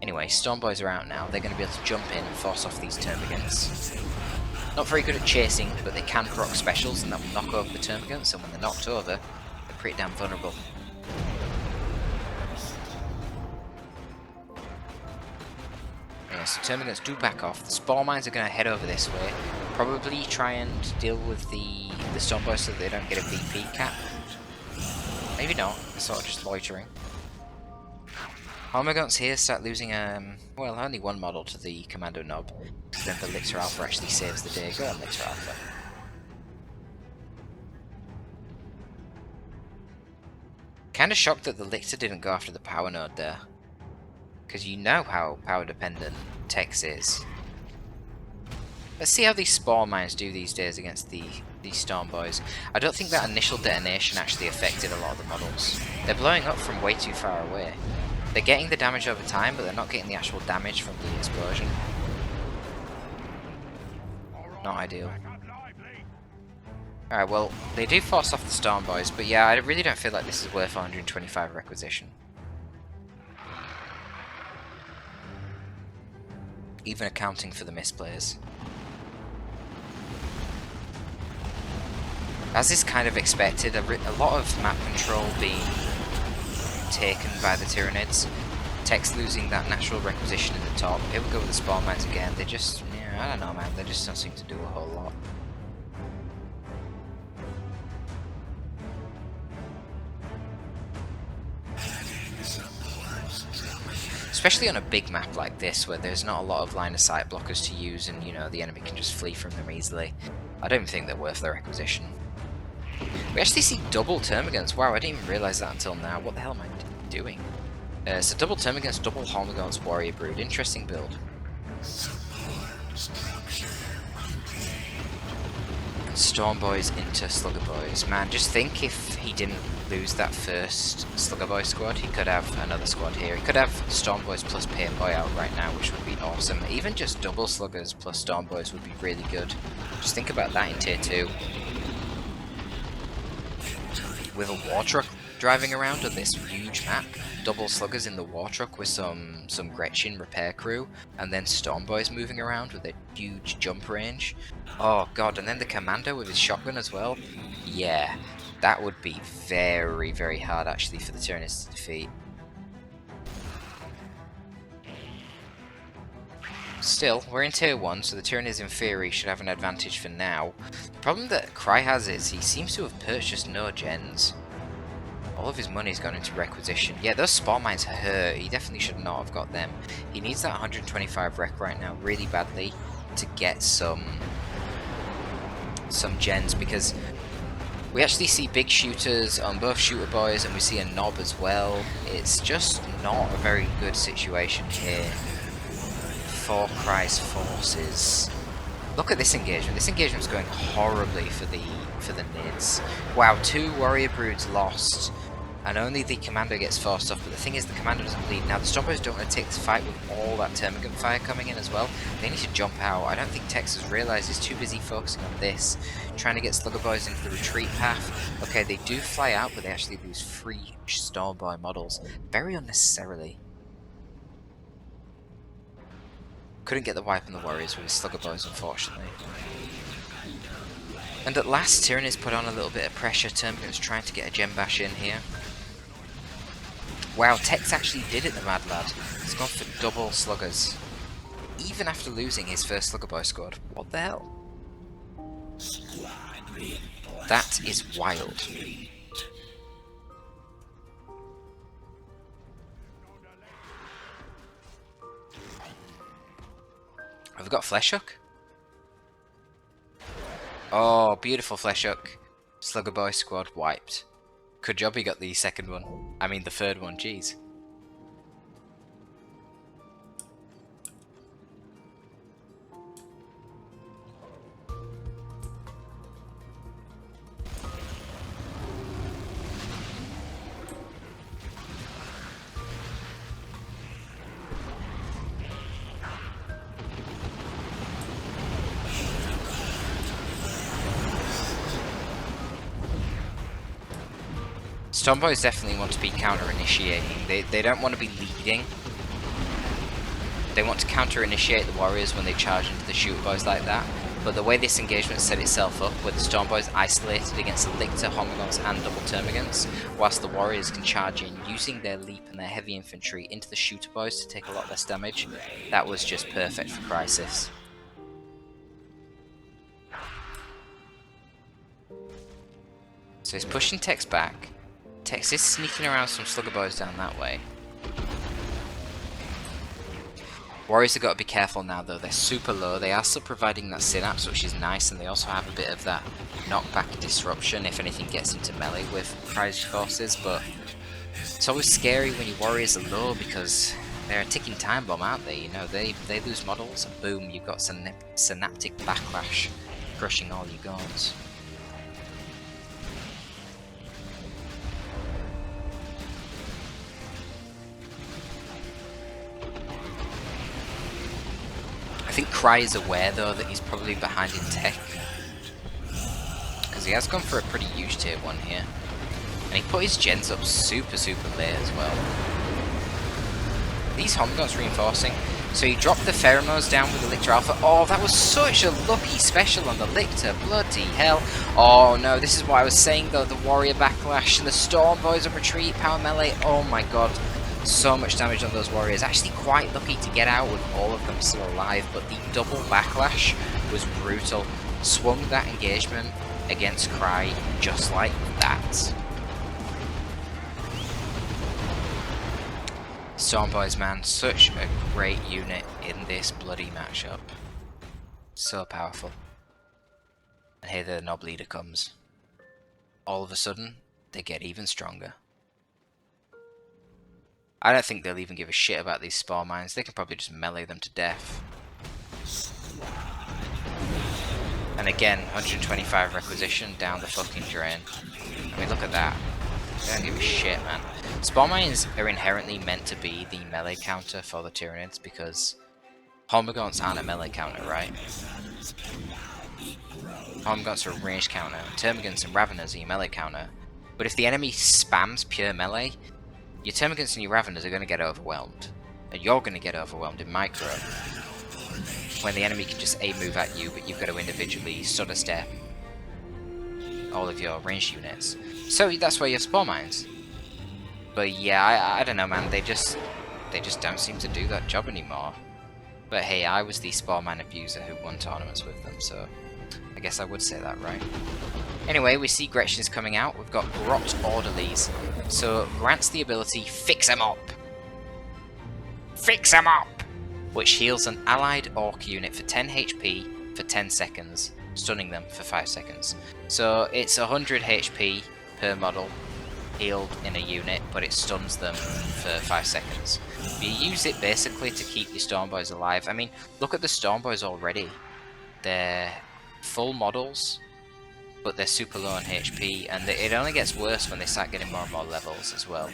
Anyway, Stormboys are out now. They're going to be able to jump in and force off these Termagants. Not very good at chasing, but they can proc specials and that will knock over the Termagants, and when they're knocked over, pretty damn vulnerable. Yeah, so Termagants do back off. The Spore Mines are going to head over this way. Probably try and deal with the Stormboys so that they don't get a VP cap. Maybe not. They're sort of just loitering. Hormagaunts here start losing, well, only one model to the Commando Knob. So then the Lictor Alpha actually saves the day. Go on, Lictor Alpha. Kinda shocked that the Lictor didn't go after the power node there. Because you know how power dependent Tex is. Let's see how these Spore Mines do these days against these Storm Boys. I don't think that initial detonation actually affected a lot of the models. They're blowing up from way too far away. They're getting the damage over time, but they're not getting the actual damage from the explosion. Not ideal. Alright, well, they do force off the Storm Boys, but yeah, I really don't feel like this is worth 125 requisition. even accounting for the misplays. As is kind of expected, a lot of map control being taken by the Tyranids. Tech's losing that natural requisition in the top. Here we go with the spawn mines again. They just, yeah, I don't know, man. They just don't seem to do a whole lot. Especially on a big map like this, where there's not a lot of line of sight blockers to use, and you know the enemy can just flee from them easily. I don't even think they're worth their acquisition. We actually see double termagants. Wow, I didn't even realise that until now. What the hell am I doing? So double termagants, double Hormagaunts, warrior brood. Interesting build. Storm Boys into Slugger Boys. Man, just think if he didn't lose that first Slugger Boy squad, he could have another squad here. He could have Storm Boys plus Pain Boy out right now, which would be awesome. Even just double Sluggers plus Storm Boys would be really good. Just think about that in tier 2. With a war truck driving around on this huge map, double Sluggers in the war truck with some Gretchen repair crew, and then Storm Boys moving around with a huge jump range. Oh god, and then the Commando with his shotgun as well. Yeah, that would be very, very hard actually for the Tyranids to defeat. Still, we're in tier 1, so the Tyranids in theory should have an advantage for now. The problem that Cry has is he seems to have purchased no gens. All of his money's gone into requisition. Yeah, those spawn mines hurt. He definitely should not have got them. He needs that 125 rec right now really badly to get some gens, because we actually see big shooters on both shooter boys and we see a knob as well. It's just not a very good situation here for Cry's forces. Look at this engagement. This engagement's going horribly for the Nids. Wow, 2 warrior broods lost, and only the commander gets forced off. But the thing is, the commander doesn't bleed. Now the Stormboys don't want to take this fight with all that termagant fire coming in as well. They need to jump out. I don't think Tex has realised. He's too busy focusing on this, trying to get Slugger Boys into the retreat path. Okay, they do fly out, but they actually lose 3 Stormboy models very unnecessarily. Couldn't get the wipe on the warriors with his Slugger Boys, unfortunately. And at last, Tyranids put on a little bit of pressure. Termagant's trying to get a gem bash in here. Wow, Tex actually did it, the mad lad. He's gone for double Sluggers, even after losing his first Slugger Boy squad. What the hell? That is wild. Have we got Flesh Hook? Oh, beautiful Flesh Hook. Slugger Boy squad wiped. Good job he got the second one. I mean the third one, jeez. Stormboys definitely want to be counter-initiating. They don't want to be leading. They want to counter-initiate the warriors when they charge into the shooter boys like that. But the way this engagement set itself up, with the Stormboys isolated against the Lictor, Hormagaunts and double Termagants, whilst the warriors can charge in using their leap and their heavy infantry into the shooter boys to take a lot less damage, that was just perfect for Crisis. So he's pushing Tex back. Tex is sneaking around some Slugger Boys down that way. Warriors have got to be careful now though, they're super low. They are still providing that synapse, which is nice, and they also have a bit of that knockback disruption if anything gets into melee with Cry's forces, but it's always scary when your warriors are low because they're a ticking time bomb, aren't they? You know, they lose models and boom, you've got synaptic backlash crushing all your guards. I think Cry is aware though that he's probably behind in tech, because he has gone for a pretty huge tier 1 here, and he put his gens up super late as well. These Hormagaunts reinforcing, So he dropped the pheromones down with the Lictor Alpha. Oh, that was such a lucky special on the Lictor. Bloody hell. Oh no, this is what I was saying though. The Warrior Backlash and the Storm Boys on retreat. Power melee. Oh my god. So much damage on those Warriors. Actually quite lucky to get out with all of them still alive. But the double Backlash was brutal. Swung that engagement against Cry just like that. Storm Boys, man, such a great unit in this bloody matchup. So powerful. And here the Nob Leader comes. All of a sudden, they get even stronger. I don't think they'll even give a shit about these Spore Mines. They can probably just melee them to death. And again, 125 requisition down the fucking drain. I mean, look at that. They don't give a shit, man. Spore Mines are inherently meant to be the melee counter for the Tyranids because Hormagaunts aren't a melee counter, right? Hormagaunts are a range counter. Termagants and Raveners are your melee counter. But if the enemy spams pure melee, your Termagants and your Raveners are going to get overwhelmed. And you're going to get overwhelmed in micro. When the enemy can just A-move at you, but you've got to individually stutter step all of your ranged units. So that's why you have Spore Mines. But yeah, I don't know, man. They just don't seem to do that job anymore. But hey, I was the Spore Mine abuser who won tournaments with them, so I guess I would say that, right? Anyway, we see Gretchen is coming out. We've got Grot Orderlies. So grants the ability Fix 'em Up. Fix 'em Up! Which heals an allied Orc unit for 10 HP for 10 seconds, stunning them for 5 seconds. So it's 100 HP per model healed in a unit, but it stuns them for 5 seconds. You use it basically to keep your Storm Boys alive. I mean, look at the Storm Boys already. They're full models, but they're super low on HP, and it only gets worse when they start getting more and more levels as well.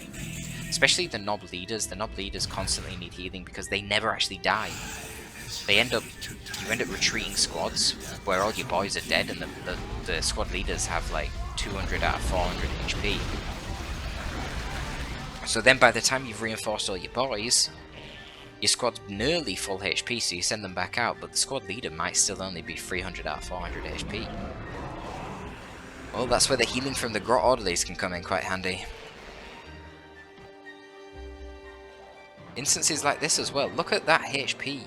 Especially the Nob Leaders. The Nob Leaders constantly need healing because they never actually die. You end up retreating squads where all your boys are dead, and the squad leaders have like 200 out of 400 HP. So then by the time you've reinforced all your boys, your squad's nearly full HP, so you send them back out, but the squad leader might still only be 300 out of 400 HP. Well, that's where the healing from the Grot Orderlies can come in quite handy. Instances like this as well. Look at that HP.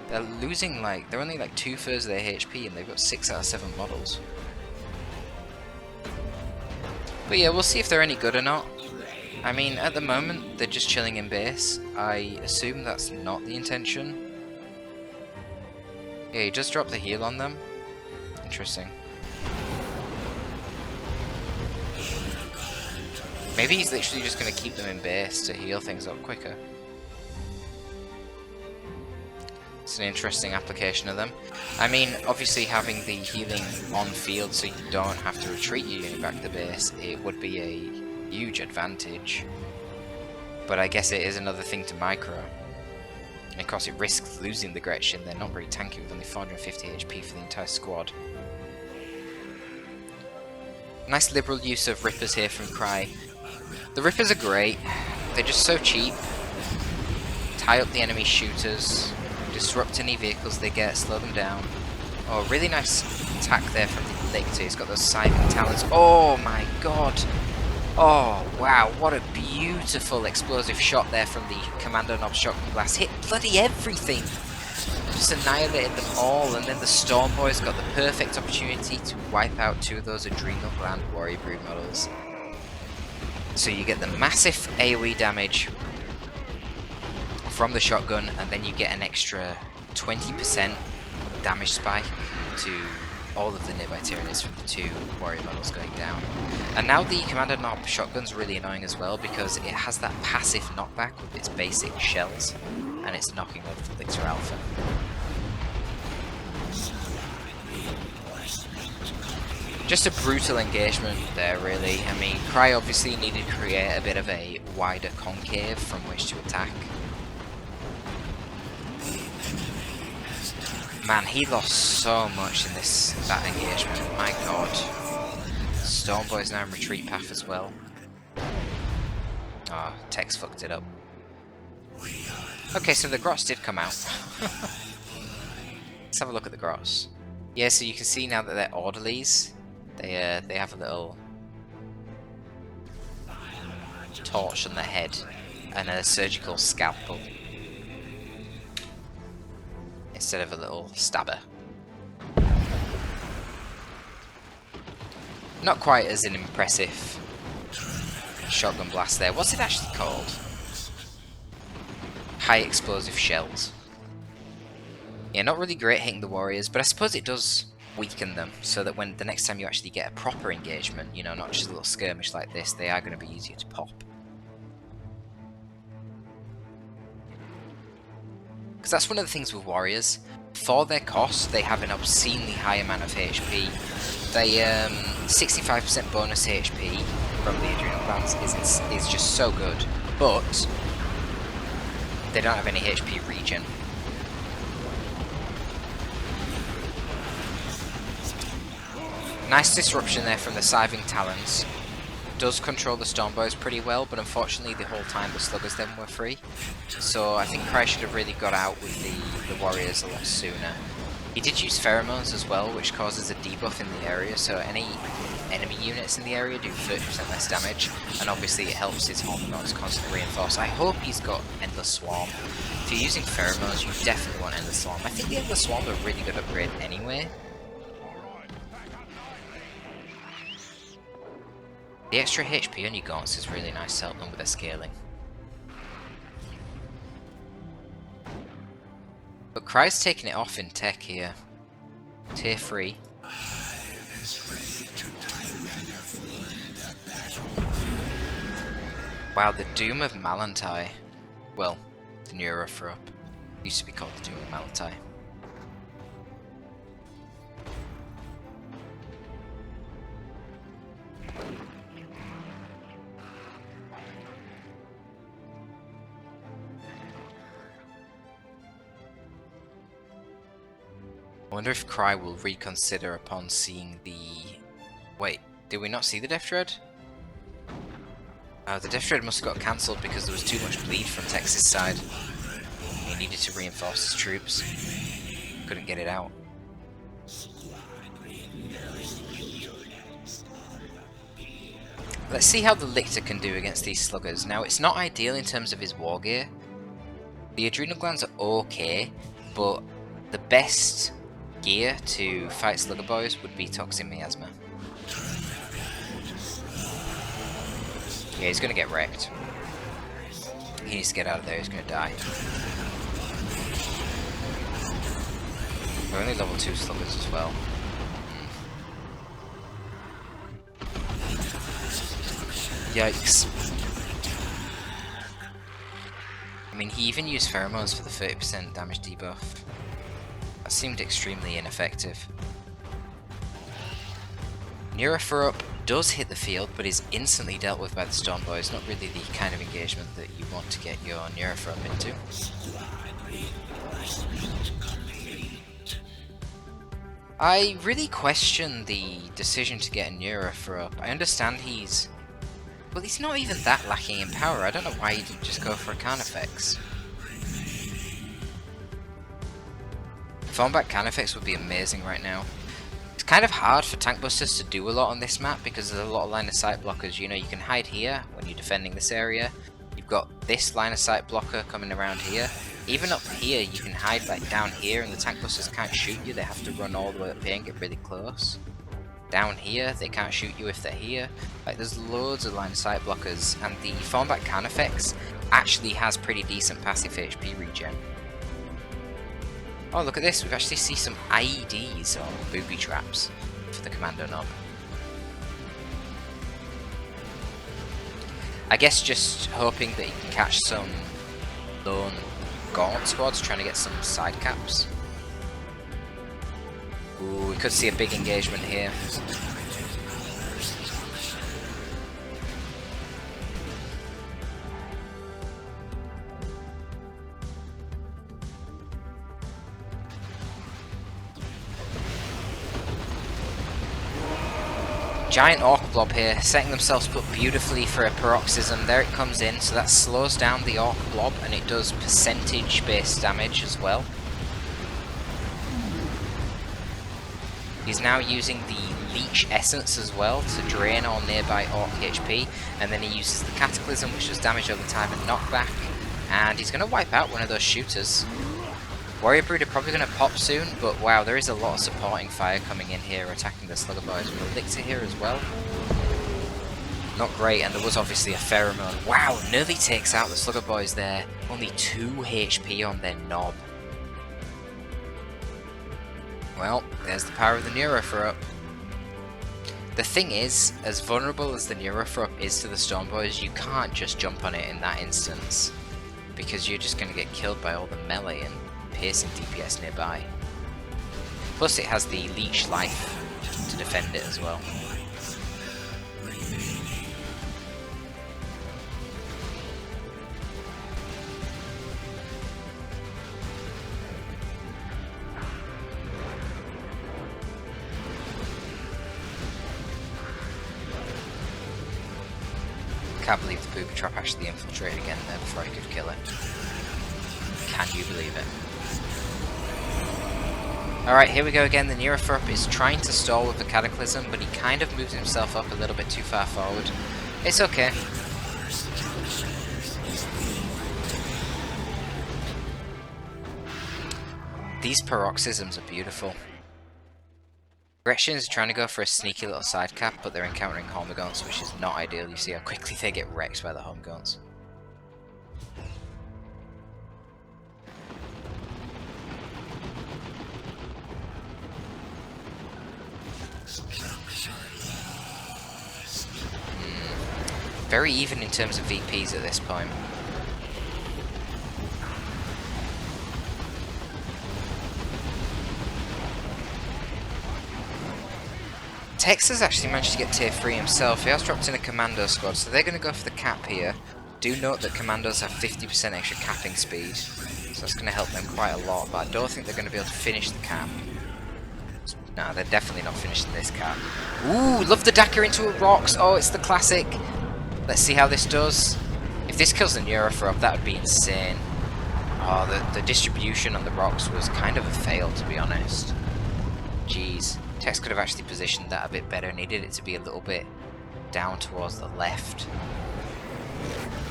They're losing they're only like 2/3 of their HP, and they've got 6 out of 7 models. But yeah, we'll see if they're any good or not. I mean, at the moment, they're just chilling in base. I assume that's not the intention. Yeah, he just dropped the heal on them. Interesting. Maybe he's literally just going to keep them in base to heal things up quicker. It's an interesting application of them. I mean, obviously having the healing on field so you don't have to retreat your unit back to the base, it would be a huge advantage. But I guess it is another thing to micro. And of course it risks losing the Gretchen. They're not very tanky with only 450 HP for the entire squad. Nice liberal use of Rippers here from Cry. The Rippers are great. They're just so cheap. Tie up the enemy shooters. Disrupt any vehicles they get, slow them down. Oh, really nice attack there from the Lictor. He's got those scything talons. Oh my god! Oh wow, what a beautiful explosive shot there from the Commando Nob Shotgun Blast. Hit bloody everything! Just annihilated them all, and then the Storm Boys got the perfect opportunity to wipe out 2 of those Adrenal Gland Warrior Brood models. So you get the massive AoE damage from the shotgun, and then you get an extra 20% damage spike to all of the nearby Tyranids from the 2 warrior models going down. And now the Commander Nob shotgun's really annoying as well because it has that passive knockback with its basic shells, and it's knocking over the Lictor Alpha. Just a brutal engagement there, really. I mean, Cry obviously needed to create a bit of a wider concave from which to attack. Man, he lost so much in that engagement. My god. Storm Boy's now in retreat path as well. Oh, Tex fucked it up. Okay, so the grots did come out. Let's have a look at the grots. Yeah, so you can see now that they're orderlies. They have a little torch on their head and a surgical scalpel instead of a little stabber. Not quite as an impressive shotgun blast there. What's it actually called? High explosive shells. Yeah, not really great hitting the warriors, but I suppose it does weaken them, so that when the next time you actually get a proper engagement, you know, not just a little skirmish like this, they are going to be easier to pop. Because that's one of the things with warriors. For their cost, they have an obscenely high amount of HP. They 65% bonus HP from the adrenal glands is just so good, but they don't have any HP regen. Nice disruption there from the Scything Talons. Does control the Stormbows pretty well, but unfortunately the whole time the Sluggers then were free. So I think Cry should have really got out with the Warriors a lot sooner. He did use Pheromones as well, which causes a debuff in the area, so any enemy units in the area do 30% less damage, and obviously it helps his Hornets constantly reinforce. I hope he's got Endless Swarm. If you're using Pheromones, you definitely want Endless Swarm. I think the Endless Swarm are a really good upgrade anyway. The extra HP on your gaunts is really nice to help them with their scaling. But Cry's taking it off in tech here. Tier 3. Wow, the Doom of Malantai. Well, the Neurothrup. Used to be called the Doom of Malantai. I wonder if Cry will reconsider upon seeing the... Wait, did we not see the Death Dread? Oh, the Death Dread must have got cancelled because there was too much bleed from Texas' side. He needed to reinforce his troops. Couldn't get it out. Let's see how the Lictor can do against these Sluggers. Now, it's not ideal in terms of his war gear. The Adrenal Glands are okay, but the best gear to fight Slugger Boys would be Toxin Miasma. Yeah, he's gonna get wrecked. He needs to get out of there, he's gonna die. We're only level 2 Sluggers as well. Yikes. I mean, he even used Pheromones for the 30% damage debuff. That seemed extremely ineffective. Neurothrup does hit the field, but is instantly dealt with by the Stormboys. Not really the kind of engagement that you want to get your Neurothrup into. I really question the decision to get a Neurothrup. I understand he's... Well, he's not even that lacking in power. I don't know why he didn't just go for a Carnifex. Thornback Carnifex would be amazing right now. It's kind of hard for tank busters to do a lot on this map because there's a lot of line of sight blockers. You know, you can hide here when you're defending this area. You've got this line of sight blocker coming around here. Even up here, you can hide like down here and the tank busters can't shoot you. They have to run all the way up here and get really close. Down here, they can't shoot you if they're here. Like, there's loads of line of sight blockers, and the Thornback Carnifex actually has pretty decent passive HP regen. Oh, look at this, we've actually seen some IEDs or booby traps for the Commando Knob. I guess just hoping that he can catch some lone Gaunt squads trying to get some side caps. Ooh, we could see a big engagement here. Giant Orc blob here, setting themselves up beautifully for a paroxysm. There it comes in, so that slows down the Orc blob, and it does percentage-based damage as well. He's now using the Leech Essence as well to drain all nearby Orc HP, and then he uses the Cataclysm, which does damage over time and knockback, and he's going to wipe out one of those shooters. Warrior Brood are probably going to pop soon, but wow, there is a lot of supporting fire coming in here, attacking the Slugger Boys. With a Lictor here as well. Not great, and there was obviously a Pheromone. Wow, nearly takes out the Slugger Boys there. Only 2 HP on their knob. Well, there's the power of the Neurothrope. The thing is, as vulnerable as the Neurothrope is to the Storm Boys, you can't just jump on it in that instance, because you're just going to get killed by all the melee and piercing DPS nearby. Plus it has the Leech Life to defend it as well. Can't believe the Booby Trap actually infiltrated again there before I could kill it. Can you believe it? Alright, here we go again. The Neurothrope is trying to stall with the Cataclysm, but he kind of moves himself up a little bit too far forward. It's okay. These paroxysms are beautiful. Gretchins are trying to go for a sneaky little side cap, but they're encountering Hormagaunts, which is not ideal. You see how quickly they get wrecked by the Hormagaunts. Very even in terms of VPs at this point. Tex has actually managed to get tier 3 himself. He has dropped in a commando squad, so they're going to go for the cap here. Do note that commandos have 50% extra capping speed, so that's going to help them quite a lot, but I don't think they're going to be able to finish the cap. No, they're definitely not finishing this cap. Ooh, love the Dagger into a Rocks. Oh, it's the classic. Let's see how this does. If this kills the Neurothrope, that would be insane. Oh, the distribution on the Rocks was kind of a fail, to be honest. Jeez. Tex could have actually positioned that a bit better, needed it to be a little bit down towards the left.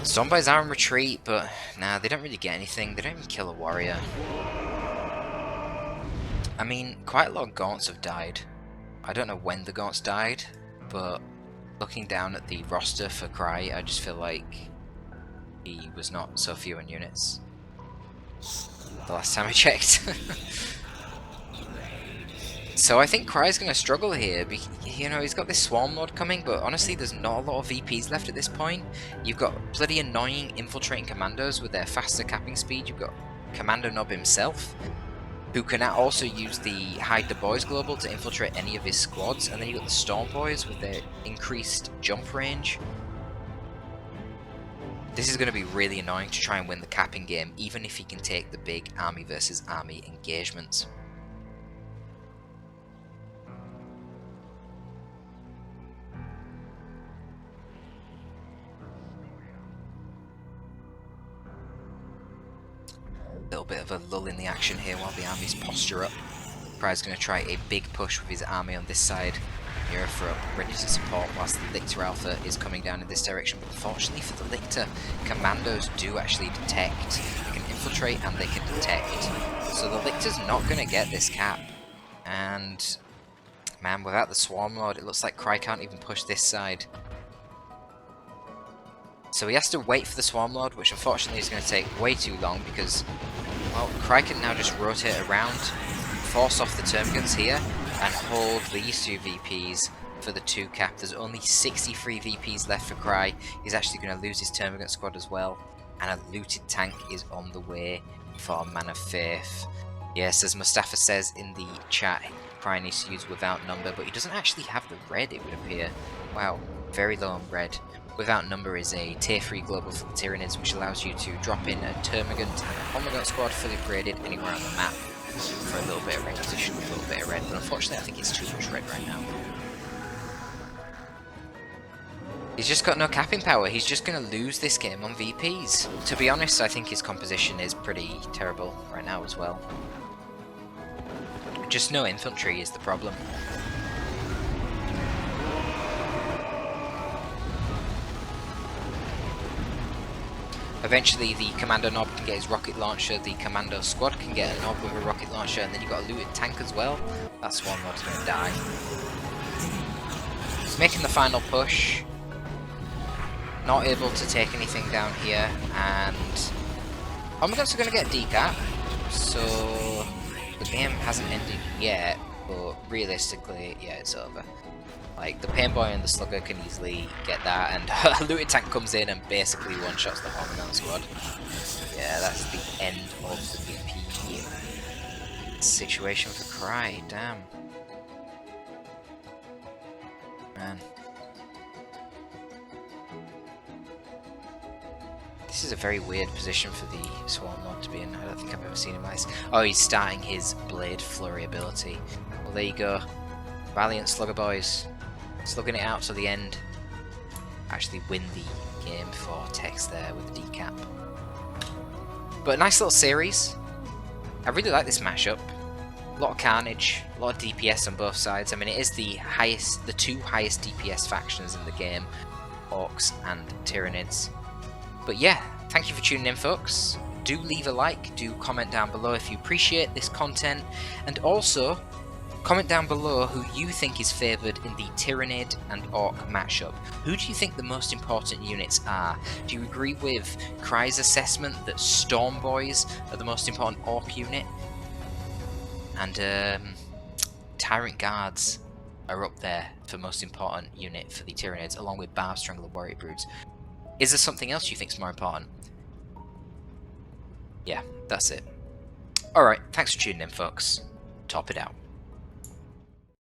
Stormboys are in retreat, but nah, they don't really get anything. They don't even kill a warrior. I mean, quite a lot of Gaunts have died. I don't know when the Gaunts died, but looking down at the roster for Cry, I just feel like he was not so few in units the last time I checked. So I think Cry's going to struggle here. You know, he's got this Swarm Lord coming, but honestly there's not a lot of VPs left at this point. You've got bloody annoying infiltrating commandos with their faster capping speed. You've got Commando Nob himself, who can also use the Hide the Boys global to infiltrate any of his squads, and then you've got the Storm Boys with their increased jump range. This is going to be really annoying to try and win the capping game, even if he can take the big army versus army engagements. Little bit of a lull in the action here while the armies posture up. Cry's going to try a big push with his army on this side. Neurothrope ready to support whilst the Lictor Alpha is coming down in this direction. But unfortunately for the Lictor, commandos do actually detect. They can infiltrate and they can detect. So the Lictor's not going to get this cap. And man, without the Swarm Lord, it looks like Cry can't even push this side. So he has to wait for the Swarm Lord, which unfortunately is going to take way too long because, well, Cry can now just rotate around, force off the Termagants here, and hold these two VPs for the 2 cap. There's only 63 VPs left for Cry. He's actually going to lose his Termagant squad as well, and a looted tank is on the way for Man of Faith. Yes, as Mustafa says in the chat, Cry needs to use Without Number, but he doesn't actually have the red, it would appear. Wow, very low on red. Without Number is a tier 3 global for the Tyranids, which allows you to drop in a Termagant and a Hormagaunt squad fully upgraded anywhere on the map for a little bit of requisition, a little bit of red, but unfortunately I think it's too much red right now. He's just got no capping power. He's just going to lose this game on VPs. To be honest, I think his composition is pretty terrible right now as well. Just no infantry is the problem. Eventually the Commando Nob can get his rocket launcher, the Commando Squad can get a Nob with a rocket launcher, and then you've got a looted tank as well. That Swarm Nob's going to die. He's making the final push. Not able to take anything down here, and Omagons are going to get a decap, so the game hasn't ended yet, but realistically, yeah, it's over. Like, the Painboy and the Slugger can easily get that, and a looted tank comes in and basically one-shots the Homegrown squad. Yeah, that's the end of the VP situation for Cry, damn. Man. This is a very weird position for the Swarm Mod to be in. I don't think I've ever seen him like this. Oh, he's starting his Blade Flurry ability. Well, there you go. Valiant Slugger boys. Slugging it out to the end. Actually win the game for Tex there with the decap. But a nice little series. I really like this mashup. A lot of carnage, a lot of DPS on both sides. I mean, it is the two highest DPS factions in the game, Orks and Tyranids. But yeah, thank you for tuning in, folks. Do leave a like, do comment down below if you appreciate this content, and also comment down below who you think is favoured in the Tyranid and Orc matchup. Who do you think the most important units are? Do you agree with Cry's assessment that Storm Boys are the most important Orc unit? And Tyrant Guards are up there for most important unit for the Tyranids, along with Barb Strangler Warrior Broods. Is there something else you think is more important? Yeah, that's it. Alright, thanks for tuning in, folks. Torpid out.